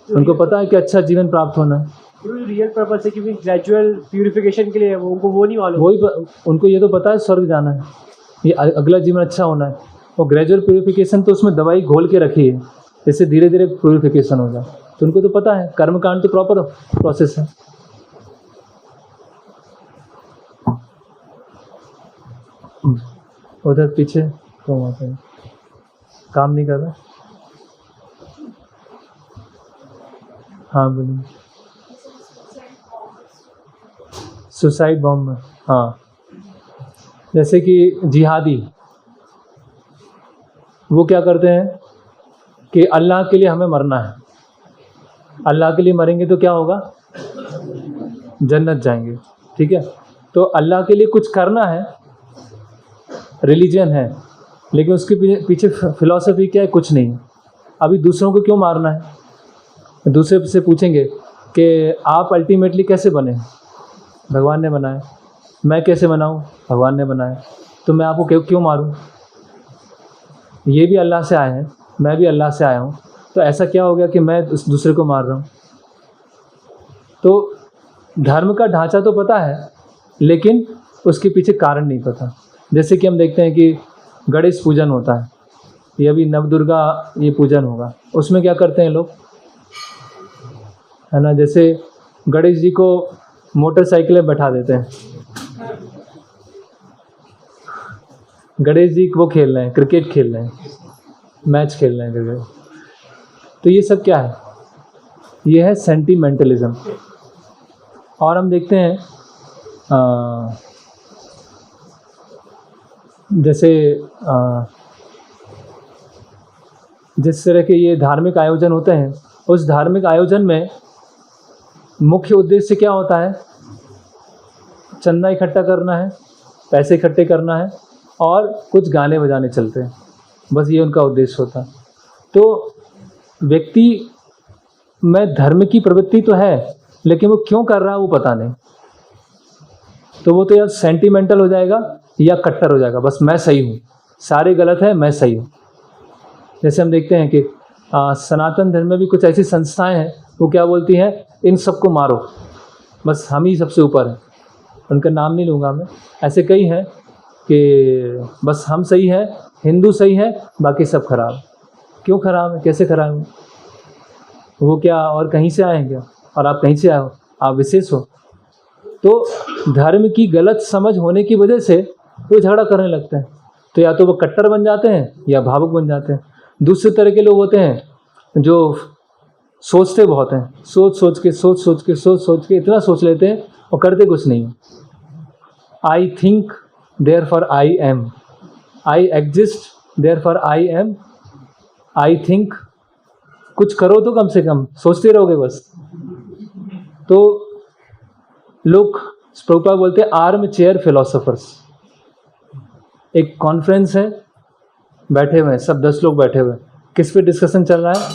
उनको पता है कि अच्छा जीवन प्राप्त होना है। रियल पर्पस है कि ग्रेजुअल प्यूरिफिकेशन के लिए है, वो उनको वो नहीं मालूम। वही उनको ये तो पता है स्वर्ग जाना है, ये अगला जीवन अच्छा होना है। और ग्रेजुअल प्यूरिफिकेशन तो उसमें दवाई घोल के रखी है, जैसे धीरे धीरे प्यूरिफिकेशन हो जाए। तो उनको तो पता है, कर्म कांड तो प्रॉपर प्रोसेस है। उधर पीछे तो वहाँ पे काम नहीं कर रहा। हाँ बोलिए। सुसाइड बॉम्ब में, हाँ, जैसे कि जिहादी वो क्या करते हैं कि अल्लाह के लिए हमें मरना है, अल्लाह के लिए मरेंगे तो क्या होगा, जन्नत जाएंगे, ठीक है। तो अल्लाह के लिए कुछ करना है, रिलीजन है, लेकिन उसके पीछे फिलॉसफी क्या है, कुछ नहीं है। अभी दूसरों को क्यों मारना है, दूसरे से पूछेंगे कि आप अल्टीमेटली कैसे बने, भगवान ने बनाया, मैं कैसे बनाऊं, भगवान ने बनाया, तो मैं आपको क्यों मारूं। ये भी अल्लाह से आए हैं, मैं भी अल्लाह से आया हूँ, तो ऐसा क्या हो गया कि मैं उस दूसरे को मार रहा हूँ? तो धर्म का ढांचा तो पता है, लेकिन उसके पीछे कारण नहीं पता। जैसे कि हम देखते हैं कि गणेश पूजन होता है, ये अभी नवदुर्गा ये पूजन होगा, उसमें क्या करते हैं लोग, है ना? जैसे गणेश जी को मोटरसाइकिल में बैठा देते हैं, गणेश जी वो खेल रहे हैं, क्रिकेट खेल रहे हैं, मैच खेल रहे हैं क्रिकेट। तो ये सब क्या है? ये है सेंटिमेंटलिज्म। और हम देखते हैं जैसे जिस तरह के ये धार्मिक आयोजन होते हैं, उस धार्मिक आयोजन में मुख्य उद्देश्य क्या होता है? चंदा इकट्ठा करना है, पैसे इकट्ठे करना है और कुछ गाने बजाने चलते हैं, बस ये उनका उद्देश्य होता है। तो व्यक्ति में धर्म की प्रवृत्ति तो है, लेकिन वो क्यों कर रहा है वो पता नहीं। तो वो तो या सेंटिमेंटल हो जाएगा या कट्टर हो जाएगा, बस मैं सही हूँ, सारे गलत है, मैं सही हूँ। जैसे हम देखते हैं कि सनातन धर्म में भी कुछ ऐसी संस्थाएं हैं, वो क्या बोलती हैं, इन सबको मारो, बस हम ही सबसे ऊपर हैं। उनका नाम नहीं लूँगा मैं, ऐसे कई हैं कि बस हम सही हैं, हिंदू सही है, बाकी सब खराब। क्यों खराब है? कैसे खराब है? वो क्या और कहीं से आए हैं क्या? और आप कहीं से आए हो, आप विशेष हो। तो धर्म की गलत समझ होने की वजह से वो झगड़ा करने लगते हैं। तो या तो वो कट्टर बन जाते हैं या भावुक बन जाते हैं। दूसरे तरह के लोग होते हैं जो सोचते बहुत हैं, सोच सोच के इतना सोच लेते हैं और करते कुछ नहीं। I think therefore I am, I exist therefore I am, I think. कुछ करो तो कम से कम, सोचते रहोगे बस। तो लोग, प्रभुपाद बोलते हैं आर्म चेयर फिलोसोफर्स। एक कॉन्फ्रेंस है, बैठे हुए हैं सब 10 लोग बैठे हुए हैं, किस पे डिस्कशन चल रहा है?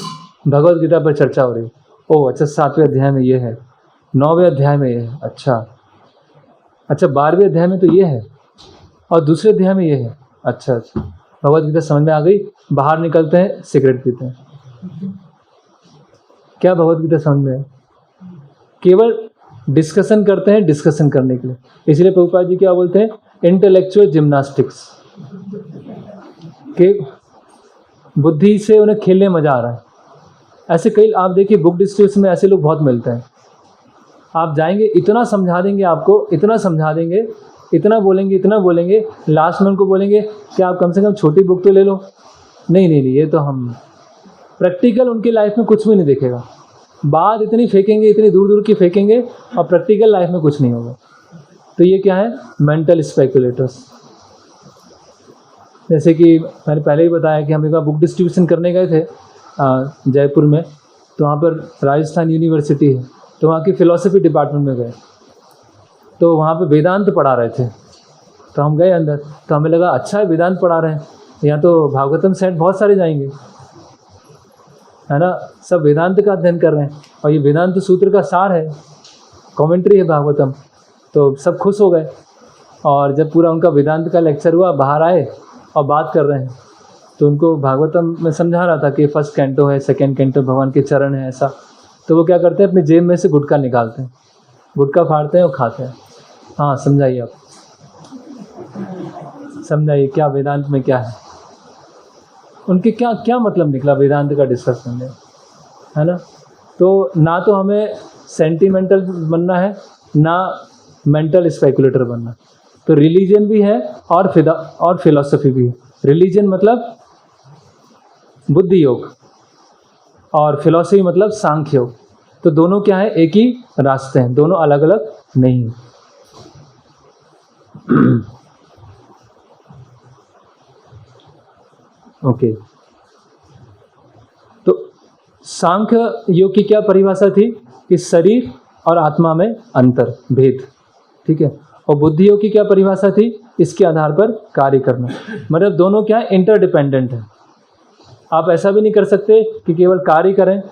भगवत गीता पर चर्चा हो रही है। ओह अच्छा, 7वें अध्याय में ये है, 9वें अध्याय में ये है, अच्छा 12वें अध्याय में तो ये है, और दूसरे अध्याय में ये है, अच्छा भगवत गीता समझ में आ गई। बाहर निकलते हैं, सिगरेट पीते हैं। क्या भगवत गीता समझ में है? केवल डिस्कशन करते हैं डिस्कशन करने के लिए। इसलिए प्रभुपाद जी क्या बोलते हैं, इंटेलेक्चुअल जिम्नास्टिक्स, के बुद्धि से उन्हें खेलने मजा आ रहा है। ऐसे कई आप देखिए बुक डिस्ट्रीब्यूशन में ऐसे लोग बहुत मिलते हैं। आप जाएंगे, इतना समझा देंगे आपको, इतना समझा देंगे, इतना बोलेंगे, लास्ट में उनको बोलेंगे कि आप कम से कम छोटी बुक तो ले लो। नहीं, ये तो हम प्रैक्टिकल उनकी लाइफ में कुछ भी नहीं दिखेगा। बात इतनी फेंकेंगे, इतनी दूर दूर की फेंकेंगे, और प्रैक्टिकल लाइफ में कुछ नहीं होगा। तो ये क्या है? Mental speculators. जैसे कि मैंने पहले ही बताया कि हम एक बार बुक डिस्ट्रीब्यूशन करने गए थे जयपुर में, तो वहाँ पर राजस्थान यूनिवर्सिटी है, तो वहाँ की फ़िलासफ़ी डिपार्टमेंट में गए, तो वहाँ पे वेदांत पढ़ा रहे थे। तो हम गए अंदर, तो हमें लगा अच्छा है वेदांत पढ़ा रहे हैं, यहाँ तो भागवतम सेट बहुत सारे जाएंगे, है ना, सब वेदांत का अध्ययन कर रहे हैं, और ये वेदांत सूत्र का सार है, कमेंट्री है भागवतम। तो सब खुश हो गए, और जब पूरा उनका वेदांत का लेक्चर हुआ, बाहर आए और बात कर रहे हैं, तो उनको भागवतम में समझा रहा था कि फर्स्ट कैंटो है, सेकंड कैंटो भगवान के चरण है, ऐसा। तो वो क्या करते हैं, अपनी जेब में से गुटखा निकालते हैं, गुटखा फाड़ते हैं और खाते हैं। हाँ समझाइए, आप समझाइए क्या वेदांत में क्या है, उनके क्या मतलब निकला वेदांत का डिस्कस करने, है ना। तो ना तो हमें सेंटिमेंटल बनना है, ना मेंटल स्पेकुलेटर बनना। तो रिलीजन भी है और फिलॉसफी भी है। रिलीजन मतलब बुद्धि योग, और फिलॉसफी मतलब सांख्य योग। तो दोनों क्या है, एक ही रास्ते हैं, दोनों अलग अलग नहीं। ओके, तो सांख्य योग की क्या परिभाषा थी कि शरीर और आत्मा में अंतर, भेद, ठीक है। और बुद्धि योग की क्या परिभाषा थी, इसके आधार पर कार्य करना। मतलब दोनों क्या है, इंटरडिपेंडेंट है। आप ऐसा भी नहीं कर सकते कि केवल कार्य करें,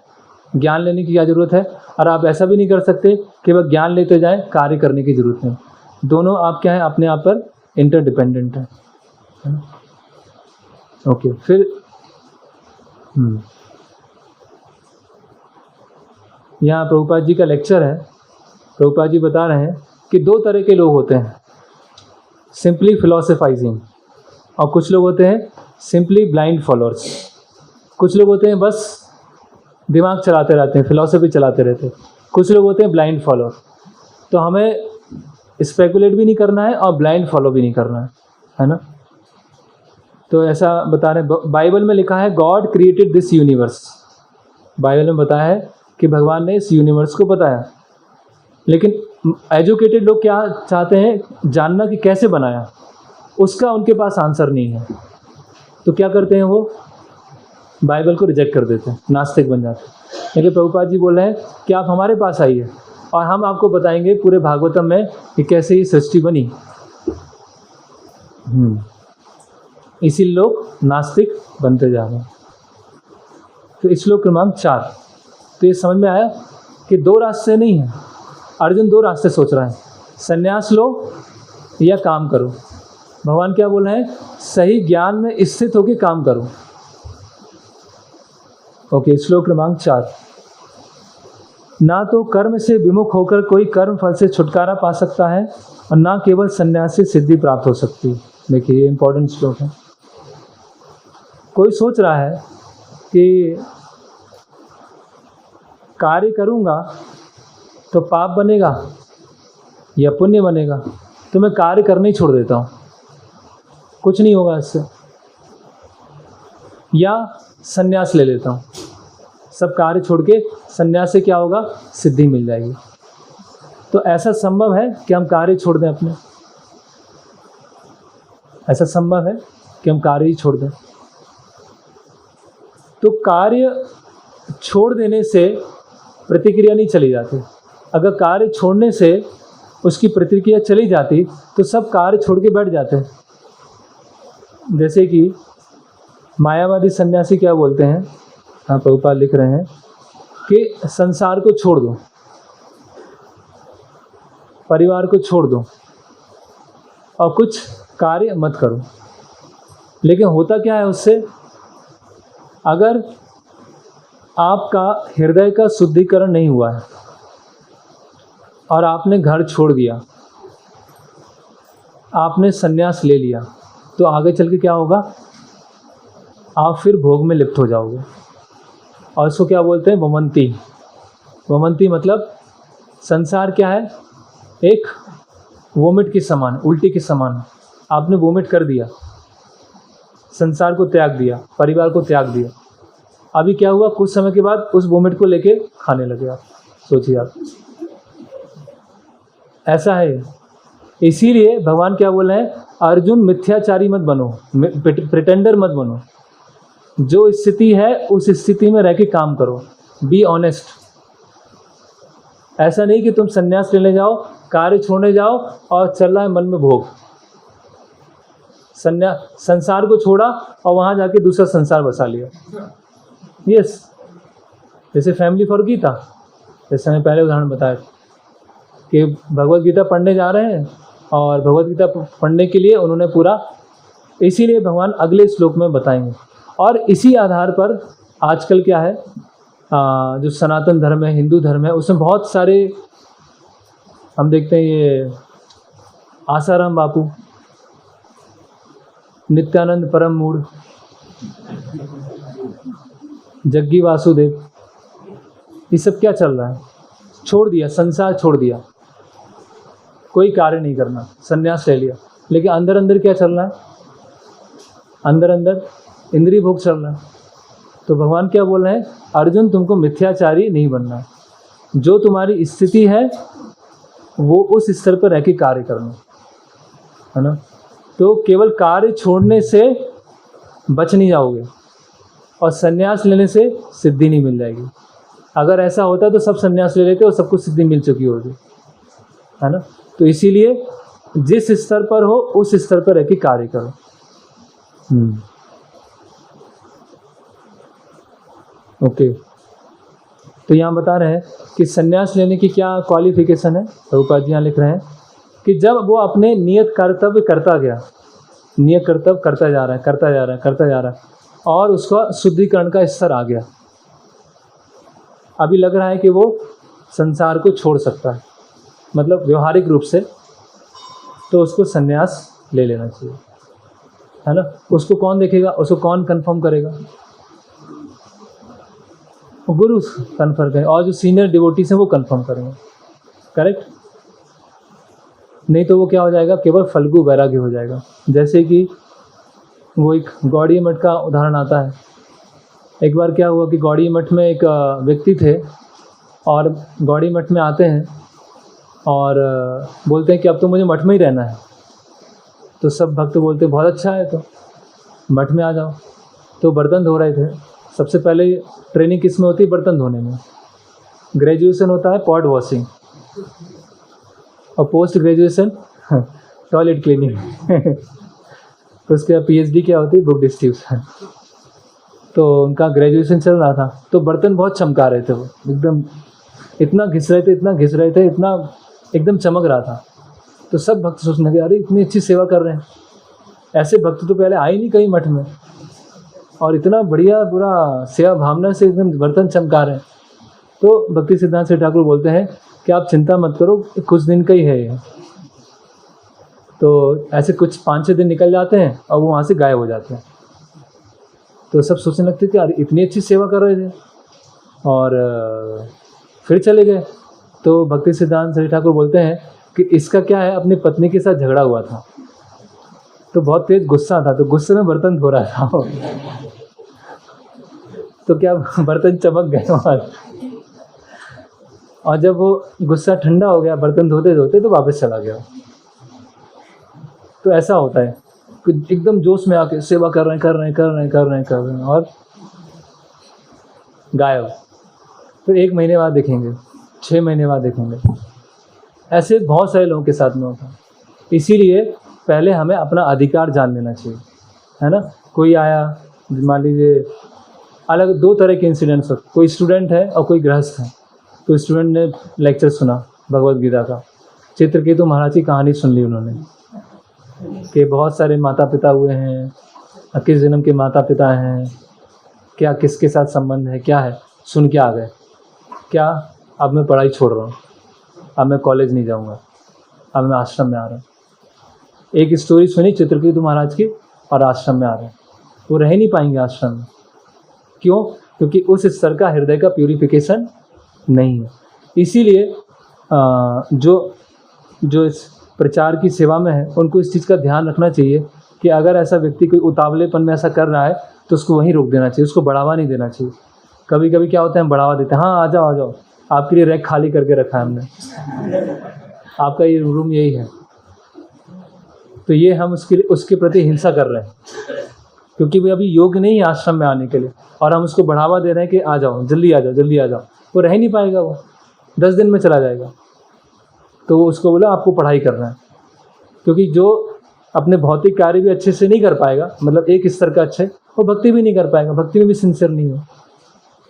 ज्ञान लेने की क्या ज़रूरत है, और आप ऐसा भी नहीं कर सकते केवल ज्ञान लेते जाएं, कार्य करने की ज़रूरत नहीं। दोनों आप क्या है, अपने आप पर इंटरडिपेंडेंट है ना? ओके, फिर यहाँ प्रभुपाद जी का लेक्चर है। प्रभुपाद जी बता रहे हैं कि दो तरह के लोग होते हैं, सिंपली फिलोसफाइजिंग, और कुछ लोग होते हैं सिंपली ब्लाइंड फॉलोअर्स। कुछ लोग होते हैं बस दिमाग चलाते रहते हैं, फिलॉसफी चलाते रहते हैं। कुछ लोग होते हैं ब्लाइंड फॉलोअर। तो हमें स्पेकुलेट भी नहीं करना है और ब्लाइंड फॉलो भी नहीं करना है ना। तो ऐसा बता रहे हैं, बाइबल में लिखा है God created this universe. Bible में बताया है कि भगवान ने इस यूनिवर्स को बताया, लेकिन एजुकेटेड लोग क्या चाहते हैं, जानना कि कैसे बनाया, उसका उनके पास आंसर नहीं है। तो क्या करते हैं, वो बाइबल को रिजेक्ट कर देते हैं, नास्तिक बन जाते हैं। लेकिन प्रभुपाद जी बोल रहे हैं कि आप हमारे पास आइए और हम आपको बताएंगे पूरे भागवतम में कि कैसे ये सृष्टि बनी। इसीलिए लोग नास्तिक बनते जा रहे हैं। तो श्लोक क्रमांक 4। तो ये समझ में आया कि दो रास्ते नहीं हैं। अर्जुन दो रास्ते सोच रहा है, संन्यास लो या काम करो। भगवान क्या बोल रहे हैं, सही ज्ञान में स्थित होकर काम करो। ओके, श्लोक क्रमांक 4। ना तो कर्म से विमुख होकर कोई कर्म फल से छुटकारा पा सकता है और ना केवल संन्यास से सिद्धि प्राप्त हो सकती। देखिए, ये इंपॉर्टेंट श्लोक है। कोई सोच रहा है कि कार्य करूँगा तो पाप बनेगा या पुण्य बनेगा, तो मैं कार्य करना ही छोड़ देता हूँ, कुछ नहीं होगा इससे, या संन्यास ले लेता हूँ। सब कार्य छोड़ के संन्यास से क्या होगा, सिद्धि मिल जाएगी। तो ऐसा संभव है कि हम कार्य छोड़ दें अपने? ऐसा संभव है कि हम कार्य ही छोड़ दें? तो कार्य छोड़ देने से प्रतिक्रिया नहीं चली जाती। अगर कार्य छोड़ने से उसकी प्रतिक्रिया चली जाती तो सब कार्य छोड़ के बैठ जाते हैं। जैसे कि मायावादी सन्यासी क्या बोलते हैं, हाँ प्रभुपाद लिख रहे हैं कि संसार को छोड़ दो, परिवार को छोड़ दो और कुछ कार्य मत करो। लेकिन होता क्या है उससे, अगर आपका हृदय का शुद्धिकरण नहीं हुआ है और आपने घर छोड़ दिया, आपने संन्यास ले लिया, तो आगे चल के क्या होगा, आप फिर भोग में लिप्त हो जाओगे। और इसको क्या बोलते हैं, वमंती। वमंती मतलब संसार क्या है, एक वोमिट के समान, उल्टी के समान। आपने वोमिट कर दिया, संसार को त्याग दिया, परिवार को त्याग दिया। अभी क्या हुआ, कुछ समय के बाद उस वोमिट को लेके खाने लगे आप। सोचिए आप, ऐसा है। इसीलिए भगवान क्या बोल रहे हैं, अर्जुन मिथ्याचारी मत बनो, प्रिटेंडर मत बनो। जो स्थिति है उस स्थिति में रह के काम करो, बी ऑनेस्ट। ऐसा नहीं कि तुम संन्यास लेने जाओ, कार्य छोड़ने जाओ और चल रहा है मन में भोग। संसार को छोड़ा और वहाँ जाके दूसरा संसार बसा लिया। यस, जैसे फैमिली फॉर गीता, जैसे मैंने पहले उदाहरण बताया कि भगवत गीता पढ़ने जा रहे हैं और भगवत गीता पढ़ने के लिए उन्होंने पूरा, इसीलिए भगवान अगले श्लोक में बताएंगे। और इसी आधार पर आजकल क्या है, जो सनातन धर्म है, हिंदू धर्म है, उसमें बहुत सारे हम देखते हैं, ये आसाराम बापू, नित्यानंद परम मूढ़, जग्गी वासुदेव, ये सब क्या चल रहा है, छोड़ दिया, संसार छोड़ दिया, कोई कार्य नहीं करना, संन्यास ले लिया। लेकिन अंदर अंदर क्या चल रहा है, अंदर अंदर इंद्रिय भोग चल रहा है। तो भगवान क्या बोल रहे हैं, अर्जुन तुमको मिथ्याचारी नहीं बनना है। जो तुम्हारी स्थिति है वो उस स्तर पर रह के कार्य करना है ना। तो केवल कार्य छोड़ने से बच नहीं जाओगे और संन्यास लेने से सिद्धि नहीं मिल जाएगी। अगर ऐसा होता तो सब संन्यास ले लेते और सबको सिद्धि मिल चुकी होगी, है ना। तो इसीलिए जिस स्तर पर हो उस स्तर पर रह के कार्य करो। ओके, तो यहाँ बता रहे हैं कि संन्यास लेने की क्या क्वालिफिकेशन है। प्रभुपाद जी यहाँ लिख रहे हैं कि जब वो अपने नियत कर्तव्य करता गया, नियत कर्तव्य करता जा रहा है, करता जा रहा है, करता जा रहा है, और उसका शुद्धिकरण का स्तर आ गया। अभी लग रहा है कि वो संसार को छोड़ सकता है, मतलब व्यवहारिक रूप से, तो उसको संन्यास ले लेना चाहिए, है ना। उसको कौन देखेगा, उसको कौन कंफर्म करेगा? गुरु कंफर्म करें, और जो सीनियर डिवोटीज हैं वो कंफर्म करेंगे, करेक्ट। नहीं तो वो क्या हो जाएगा, केवल फल्गु वैराग्य हो जाएगा। जैसे कि वो एक गौड़ी मठ का उदाहरण आता है। एक बार क्या हुआ कि गौड़ी मठ में एक व्यक्ति थे, और गौड़ी मठ में आते हैं और बोलते हैं कि अब तो मुझे मठ में ही रहना है। तो सब भक्त बोलते हैं बहुत अच्छा है, तो मठ में आ जाओ। तो बर्तन धो रहे थे। सबसे पहले ट्रेनिंग किस में होती है? बर्तन धोने में। ग्रेजुएशन होता है पॉट वॉशिंग, और पोस्ट ग्रेजुएशन टॉयलेट क्लीनिंग। तो उसके बाद PhD क्या होती है? Book distribution. तो उनका ग्रेजुएशन चल रहा था, तो बर्तन बहुत चमका रहे थे, वो एकदम इतना घिस रहे थे, इतना घिस रहे थे, इतना एकदम चमक रहा था। तो सब भक्त सोचने लगे, अरे इतनी अच्छी सेवा कर रहे हैं, ऐसे भक्त तो पहले आए नहीं कहीं मठ में, और इतना बढ़िया पूरा सेवा भावना से एकदम बर्तन चमका रहे हैं। तो भक्ति सिद्धांत श्री ठाकुर बोलते हैं कि आप चिंता मत करो, कुछ दिन का ही है ये। तो ऐसे कुछ 5-6 दिन निकल जाते हैं और वो वहाँ से गायब हो जाते हैं। तो सब सोचने लगते थे यार इतनी अच्छी सेवा कर रहे थे, और फिर चले गए। तो भक्ति सिद्धांत श्री ठाकुर बोलते हैं कि इसका क्या है, अपनी पत्नी के साथ झगड़ा हुआ था, तो बहुत तेज गुस्सा था, तो गुस्से में बर्तन धो रहा था। तो क्या बर्तन चमक गए वहाँ, और जब वो गुस्सा ठंडा हो गया बर्तन धोते धोते, तो वापस चला गया। तो ऐसा होता है कि एकदम जोश में आके सेवा कर रहे हैं और गायब। फिर 1 महीने बाद देखेंगे, 6 महीने बाद देखेंगे। ऐसे बहुत सारे लोगों के साथ में होता है। इसीलिए पहले हमें अपना अधिकार जान लेना चाहिए, है ना। कोई आया, मान लीजिए अलग 2 तरह के इंसिडेंट्स होते, कोई स्टूडेंट है और कोई गृहस्थ है। तो स्टूडेंट ने लेक्चर सुना भगवत गीता का, चित्रकेतु महाराज की कहानी सुन ली उन्होंने कि बहुत सारे माता पिता हुए हैं, किस जन्म के माता पिता हैं, क्या किसके साथ संबंध है, क्या है, सुन के आ गए। क्या, अब मैं पढ़ाई छोड़ रहा हूँ, अब मैं कॉलेज नहीं जाऊँगा, अब मैं आश्रम में आ रहा हूँ। एक स्टोरी सुनी चित्रकेतु महाराज की, और आश्रम में आ रहे हैं। वो रह नहीं पाएंगे आश्रम में। क्यों? क्योंकि उस स्तर का हृदय का प्यूरिफिकेशन नहीं है। इसीलिए जो इस प्रचार की सेवा में है, उनको इस चीज़ का ध्यान रखना चाहिए कि अगर ऐसा व्यक्ति कोई उतावलेपन में ऐसा कर रहा है, तो उसको वहीं रोक देना चाहिए, उसको बढ़ावा नहीं देना चाहिए। कभी कभी क्या होता है, हम बढ़ावा देते हैं, हाँ आ जाओ, आपके लिए रैक खाली करके रखा है हमने, आपका ये रूम यही है। तो ये हम उसके प्रति हिंसा कर रहे हैं, क्योंकि वो अभी योग्य नहीं है आश्रम में आने के लिए, और हम उसको बढ़ावा दे रहे हैं कि आ जाओ, जल्दी आ जाओ। वो रह नहीं पाएगा, वो 10 दिन में चला जाएगा। तो उसको बोला आपको पढ़ाई करना है, क्योंकि जो अपने भौतिक कार्य भी अच्छे से नहीं कर पाएगा, मतलब एक स्तर का अच्छे, वो भक्ति भी नहीं कर पाएगा, भक्ति में भी सिंसियर नहीं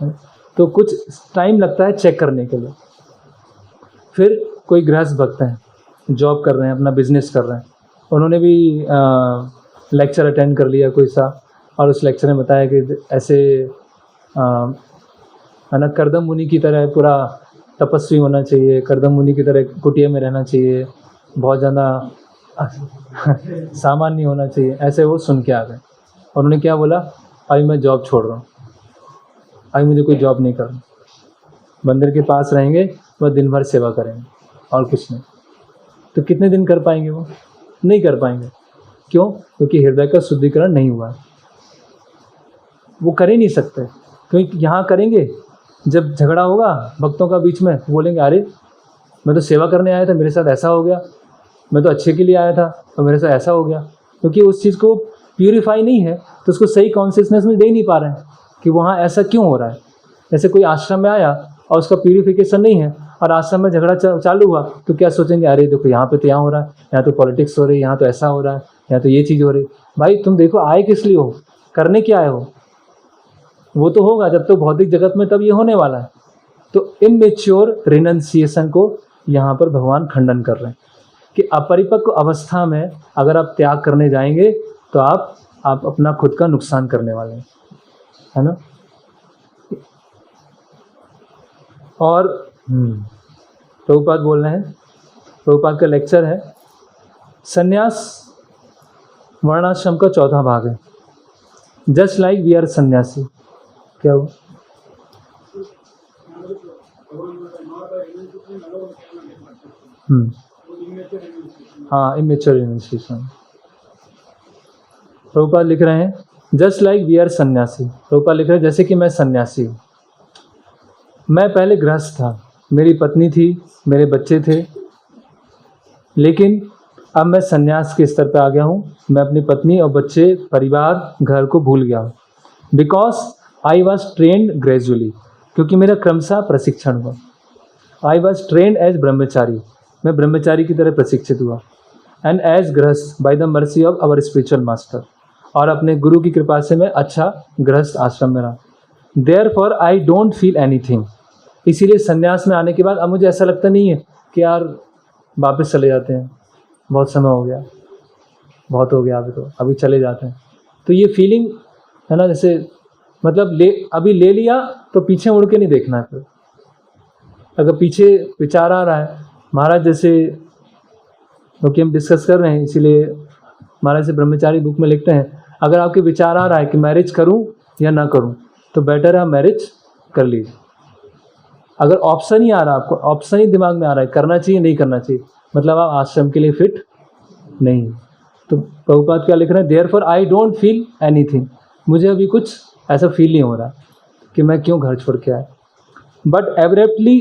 है। तो कुछ टाइम लगता है चेक करने के लिए। फिर कोई गृहस्थ भक्त हैं, जॉब कर रहे हैं, अपना बिजनेस कर रहे हैं, उन्होंने भी लेक्चर अटेंड कर लिया कोई सा, और उस लेक्चर में बताया कि ऐसे है ना, करदम मुनि की तरह पूरा तपस्वी होना चाहिए, करदम मुनि की तरह कुटिया में रहना चाहिए, बहुत ज़्यादा सामान्य होना चाहिए। ऐसे वो सुन के आ गए, और उन्होंने क्या बोला, अभी मैं जॉब छोड़ रहा हूँ, अभी मुझे कोई जॉब नहीं करना, मंदिर के पास रहेंगे, वह दिन भर सेवा करेंगे और कुछ नहीं। तो कितने दिन कर पाएंगे? वो नहीं कर पाएंगे। क्यों? क्योंकि हृदय का शुद्धिकरण नहीं हुआ, वो कर ही नहीं सकते। क्योंकि यहाँ करेंगे, जब झगड़ा होगा भक्तों का बीच में, बोलेंगे अरे मैं तो सेवा करने आया था, मेरे साथ ऐसा हो गया, मैं तो अच्छे के लिए आया था और मेरे साथ ऐसा हो गया। क्योंकि उस चीज़ को प्यूरिफाई नहीं है, तो उसको सही कॉन्शियसनेस में दे नहीं पा रहे हैं कि वहाँ ऐसा क्यों हो रहा है। जैसे कोई आश्रम में आया और उसका प्यूरिफिकेशन नहीं है, और आश्रम में झगड़ा चालू हुआ, तो क्या सोचेंगे, अरे देखो यहाँ पे तो यहाँ हो रहा है, यहाँ तो पॉलिटिक्स हो रही है, यहाँ तो ऐसा हो रहा है, यहाँ तो ये चीज़ हो रही। भाई तुम देखो आए किस लिए हो, करने क्या आए हो? वो तो होगा जब तो भौतिक जगत में, तब ये होने वाला है। तो इमेच्योर रिनंसिएशन को यहाँ पर भगवान खंडन कर रहे हैं कि अपरिपक्व अवस्था में अगर आप त्याग करने जाएंगे, तो आप अपना खुद का नुकसान करने वाले हैं, है ना। और प्रभुपाद बोल रहे हैं, प्रभुपाद का लेक्चर है, संन्यास वर्णाश्रम का चौथा भाग है। जस्ट लाइक वी आर सन्यासी। क्या हुआ? हाँ, इमेच्योर इनिशिएशन। प्रभुपाद लिख रहे हैं जस्ट लाइक वी आर सन्यासी। प्रभुपाद लिख रहे हैं जैसे कि मैं सन्यासी हूँ। मैं पहले गृहस्थ था, मेरी पत्नी थी, मेरे बच्चे थे, लेकिन अब मैं सन्यास के स्तर पर आ गया हूँ। मैं अपनी पत्नी और बच्चे, परिवार, घर को भूल गया हूँ। Because I was trend gradually, क्योंकि मेरा क्रमशः प्रशिक्षण हुआ। आई वॉज ट्रेंड एज ब्रह्मचारी, मैं ब्रह्मचारी की तरह प्रशिक्षित हुआ। And as grihastha by the mercy of our spiritual master, और अपने गुरु की कृपा से मैं अच्छा गृहस्थ आश्रम में रहा। Therefore I don't feel anything, इसीलिए संन्यास में आने के बाद अब मुझे ऐसा लगता नहीं है कि यार वापस चले जाते हैं, बहुत समय हो गया, बहुत हो गया, अभी चले जाते हैं। तो ये फीलिंग है ना, जैसे मतलब अभी ले लिया तो पीछे मुड़ के नहीं देखना है। फिर अगर पीछे विचार आ रहा है, महाराज जैसे क्योंकि हम डिस्कस कर रहे हैं, इसीलिए महाराज से ब्रह्मचारी बुक में लिखते हैं, अगर आपके विचार आ रहा है कि मैरिज करूं या ना करूं, तो बेटर है आप मैरिज कर लीजिए। अगर ऑप्शन ही आ रहा है, आपको ऑप्शन ही दिमाग में आ रहा है करना चाहिए नहीं करना चाहिए, मतलब आप आश्रम के लिए फिट नहीं। तो प्रभुपाद क्या लिख रहे हैं, therefore I don't feel anything, मुझे अभी कुछ ऐसा फील नहीं हो रहा कि मैं क्यों घर छोड़ के आया। But abruptly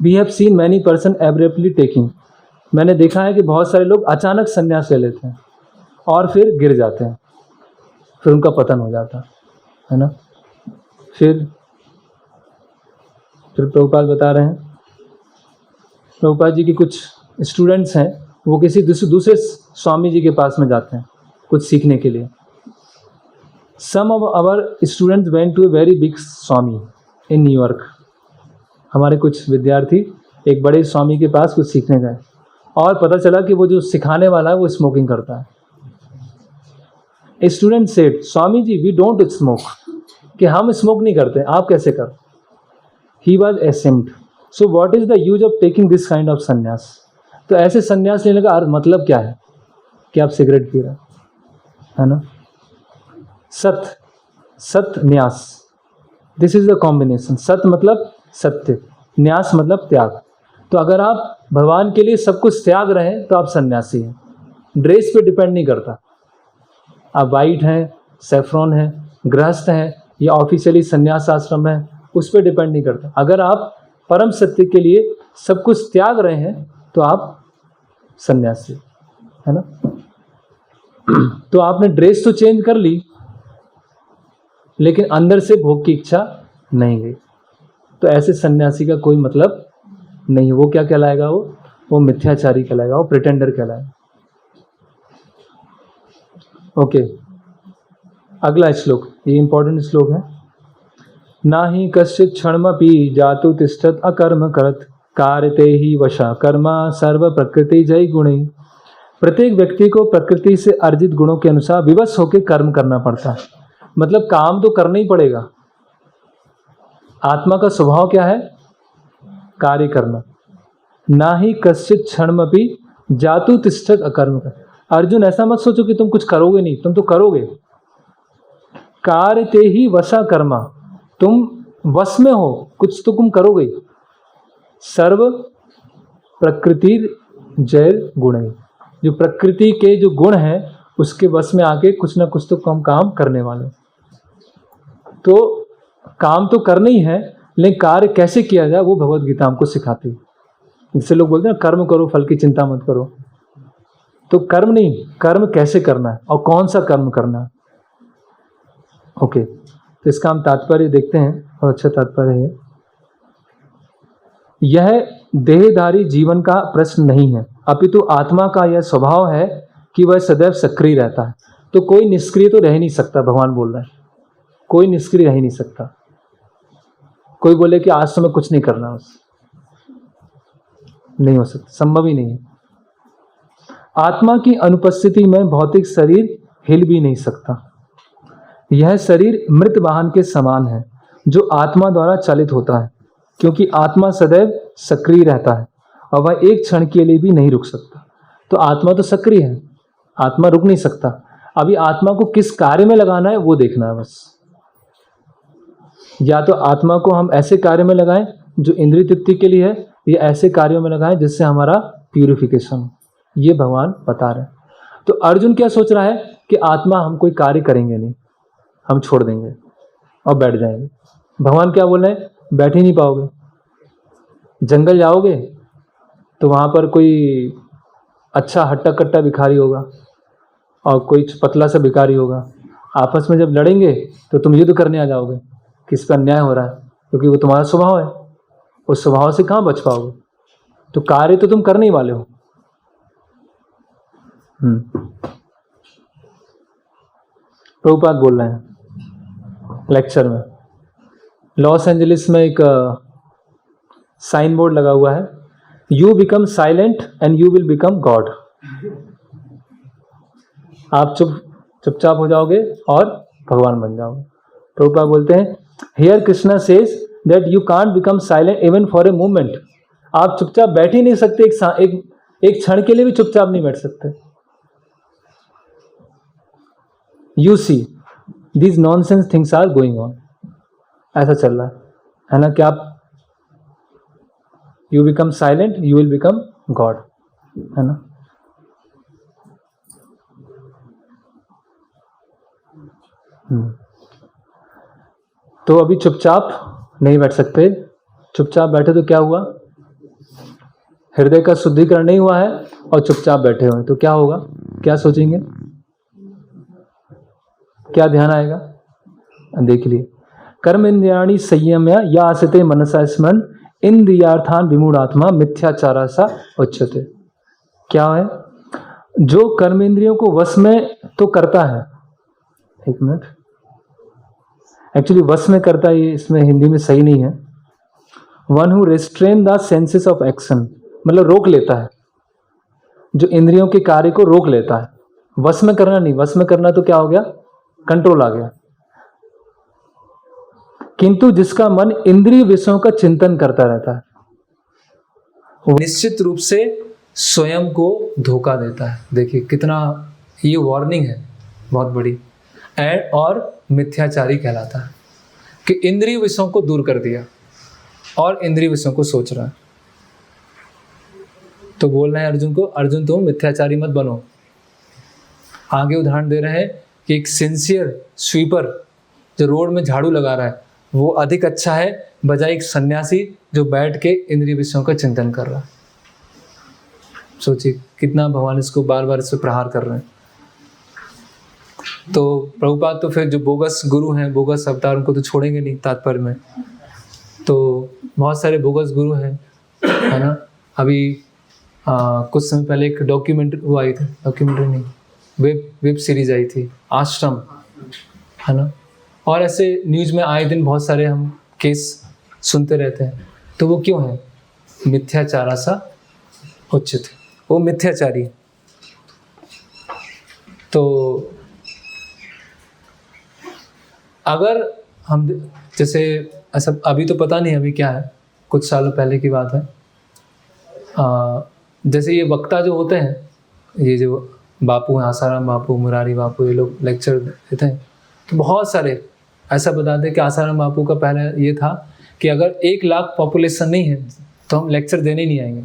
we have seen many person abruptly taking, मैंने देखा है कि बहुत सारे लोग अचानक संन्यास ले लेते हैं और फिर गिर जाते हैं, फिर उनका पतन हो जाता है ना। फिर प्रभुपाद बता रहे हैं, प्रभुपाद जी के कुछ स्टूडेंट्स हैं, वो किसी दूसरे स्वामी जी के पास में जाते हैं कुछ सीखने के लिए। Some of our students went to a very big swami in New York, हमारे कुछ विद्यार्थी एक बड़े स्वामी के पास कुछ सीखने गए और पता चला कि वो जो सिखाने वाला है वो स्मोकिंग करता है। A student said, Swami ji we don't smoke, कि हम स्मोक नहीं करते, आप कैसे कर। He was ashamed, so what is the use of taking this kind of sannyas, तो ऐसे संन्यास लेने का मतलब क्या है कि आप सिगरेट पी रहे है ना। सत न्यास, दिस इज द कॉम्बिनेशन। सत मतलब सत्य, न्यास मतलब त्याग। तो अगर आप भगवान के लिए सब कुछ त्याग रहे हैं तो आप सन्यासी हैं। ड्रेस पे डिपेंड नहीं करता, आप वाइट हैं, सेफ्रॉन हैं, गृहस्थ हैं या ऑफिशियली संन्यास आश्रम है, उस पर डिपेंड नहीं करता। अगर आप परम सत्य के लिए सब कुछ त्याग रहे हैं तो आप सन्यासी, है ना। तो आपने ड्रेस तो चेंज कर ली, लेकिन अंदर से भोग की इच्छा नहीं गई, तो ऐसे सन्यासी का कोई मतलब नहीं। वो क्या कहलाएगा, वो मिथ्याचारी कहलाएगा, वो प्रिटेंडर कहलाएगा। ओके, अगला श्लोक, ये इंपॉर्टेंट श्लोक है। ना ही कश्चित् क्षणमपि जातु तिष्ठत् अकर्म करत कारते ही वशा कर्मा सर्व प्रकृति जय गुणे। प्रत्येक व्यक्ति को प्रकृति से अर्जित गुणों के अनुसार विवश होकर कर्म करना पड़ता है, मतलब काम तो करना ही पड़ेगा। आत्मा का स्वभाव क्या है, कार्य करना। ना ही कश्चित् क्षणमपि जातु तिष्ठत् अकर्म करत, अर्जुन ऐसा मत सोचो कि तुम कुछ करोगे नहीं, तुम तो करोगे। कारते ही वशा कर्मा, तुम वश में हो, कुछ तो तुम करोगे। सर्व प्रकृति जय गुण, जो प्रकृति के जो गुण हैं उसके वश में आके कुछ ना कुछ तो कम काम करने वाले। तो काम तो करना ही है, लेकिन कार्य कैसे किया जाए वो भगवद गीता हमको सिखाती है। इससे लोग बोलते हैं कर्म करो फल की चिंता मत करो, तो कर्म नहीं, कर्म कैसे करना है और कौन सा कर्म करना है। ओके, तो इसका हम तात्पर्य देखते हैं, और अच्छा तात्पर्य है। यह देहधारी जीवन का प्रश्न नहीं है, अपितु आत्मा का यह स्वभाव है कि वह सदैव सक्रिय रहता है। तो कोई निष्क्रिय तो रह ही नहीं सकता, भगवान बोल रहे हैं, कोई निष्क्रिय रह ही नहीं सकता। कोई बोले कि आज तो मैं कुछ नहीं करना, नहीं हो सकता, संभव ही नहीं है। आत्मा की अनुपस्थिति में भौतिक शरीर हिल भी नहीं सकता। यह शरीर मृत वाहन के समान है जो आत्मा द्वारा चालित होता है, क्योंकि आत्मा सदैव सक्रिय रहता है और वह एक क्षण के लिए भी नहीं रुक सकता। तो आत्मा तो सक्रिय है, आत्मा रुक नहीं सकता। अभी आत्मा को किस कार्य में लगाना है वो देखना है बस। या तो आत्मा को हम ऐसे कार्य में लगाएं जो इंद्रिय तृप्ति के लिए है, या ऐसे कार्यों में लगाएं जिससे हमारा प्यूरिफिकेशन हो। ये भगवान बता रहे हैं। तो अर्जुन क्या सोच रहा है कि आत्मा हम कोई कार्य करेंगे नहीं, हम छोड़ देंगे और बैठ जाएंगे। भगवान क्या बोल रहे हैं, बैठ ही नहीं पाओगे। जंगल जाओगे तो वहाँ पर कोई अच्छा हट्टा कट्टा भिखारी होगा और कोई पतला सा भिखारी होगा। आपस में जब लड़ेंगे तो तुम युद्ध करने आ जाओगे, किस पर अन्याय हो रहा है, क्योंकि वो तुम्हारा स्वभाव है। उस स्वभाव से कहाँ बच पाओगे? तो कार्य तो तुम करने ही वाले हो। प्रभुपाद बोल रहे हैं लेक्चर में, लॉस एंजलिस में एक साइन बोर्ड लगा हुआ है, you become silent and you will become God. आप चुपचाप हो जाओगे और भगवान बन जाओगे। प्रभुपाद बोलते हैं, here Krishna says that you can't become silent even for a moment. आप चुपचाप बैठ ही नहीं सकते, एक क्षण के लिए भी चुपचाप नहीं बैठ सकते। You see these nonsense things are going on, ऐसा चल रहा है ना। कि आप you become silent you will become God, है ना। तो अभी चुपचाप नहीं बैठ सकते। चुपचाप बैठे तो क्या हुआ, हृदय का शुद्धिकरण नहीं हुआ है और चुपचाप बैठे हुए, तो क्या होगा, क्या सोचेंगे, क्या ध्यान आएगा? देख लिए, कर्म इंद्रियाणि संयम्य या आसते मनसा स्मरण इंद्रियार्थान विमूढ़ात्मा मिथ्याचारा सा उच्यते। क्या है, जो कर्म इंद्रियों को वश में तो करता है, एक मिनट, एक्चुअली वश में करता है, ये इसमें हिंदी में सही नहीं है। One who restrain the senses of action, मतलब रोक लेता है, जो इंद्रियों के कार्य को रोक लेता है। वश में करना नहीं, वश में करना तो क्या हो गया, कंट्रोल आ गया। किंतु जिसका मन इंद्रिय विषयों का चिंतन करता रहता है, वो निश्चित रूप से स्वयं को धोखा देता है। देखिए कितना ये वार्निंग है बहुत बड़ी। और मिथ्याचारी कहलाता है कि इंद्रिय विषयों को दूर कर दिया और इंद्रिय विषयों को सोच रहा है। तो बोल रहे हैं अर्जुन को, अर्जुन तुम मिथ्याचारी मत बनो। आगे उदाहरण दे रहे हैं कि एक सिंसियर स्वीपर जो रोड में झाड़ू लगा रहा है वो अधिक अच्छा है बजाय एक सन्यासी जो बैठ के इंद्रिय विषयों का चिंतन कर रहा है। सोचिए कितना भगवान इसको बार बार इस पर प्रहार कर रहे हैं। तो प्रभुपाद तो फिर जो बोगस गुरु हैं, बोगस अवतार, उनको तो छोड़ेंगे नहीं तात्पर्य में। तो बहुत सारे बोगस गुरु हैं, है ना। अभी कुछ समय पहले एक डॉक्यूमेंट्री वो आई थी, डॉक्यूमेंट्री नहीं, वेब सीरीज आई थी, आश्रम, है ना। और ऐसे न्यूज़ में आए दिन बहुत सारे हम केस सुनते रहते हैं। तो वो क्यों है, मिथ्याचारा सा उचित, वो मिथ्याचारी। तो अगर हम जैसे ऐसा, अभी तो पता नहीं अभी क्या है, कुछ सालों पहले की बात है, जैसे ये वक्ता जो होते हैं, ये जो बापू हैं, आसाराम बापू, मुरारी बापू, ये लोग लेक्चर देते हैं, तो बहुत सारे ऐसा बताते हैं कि आसाराम बापू का पहले ये था कि अगर 1 लाख पॉपुलेशन नहीं है तो हम लेक्चर देने नहीं आएंगे,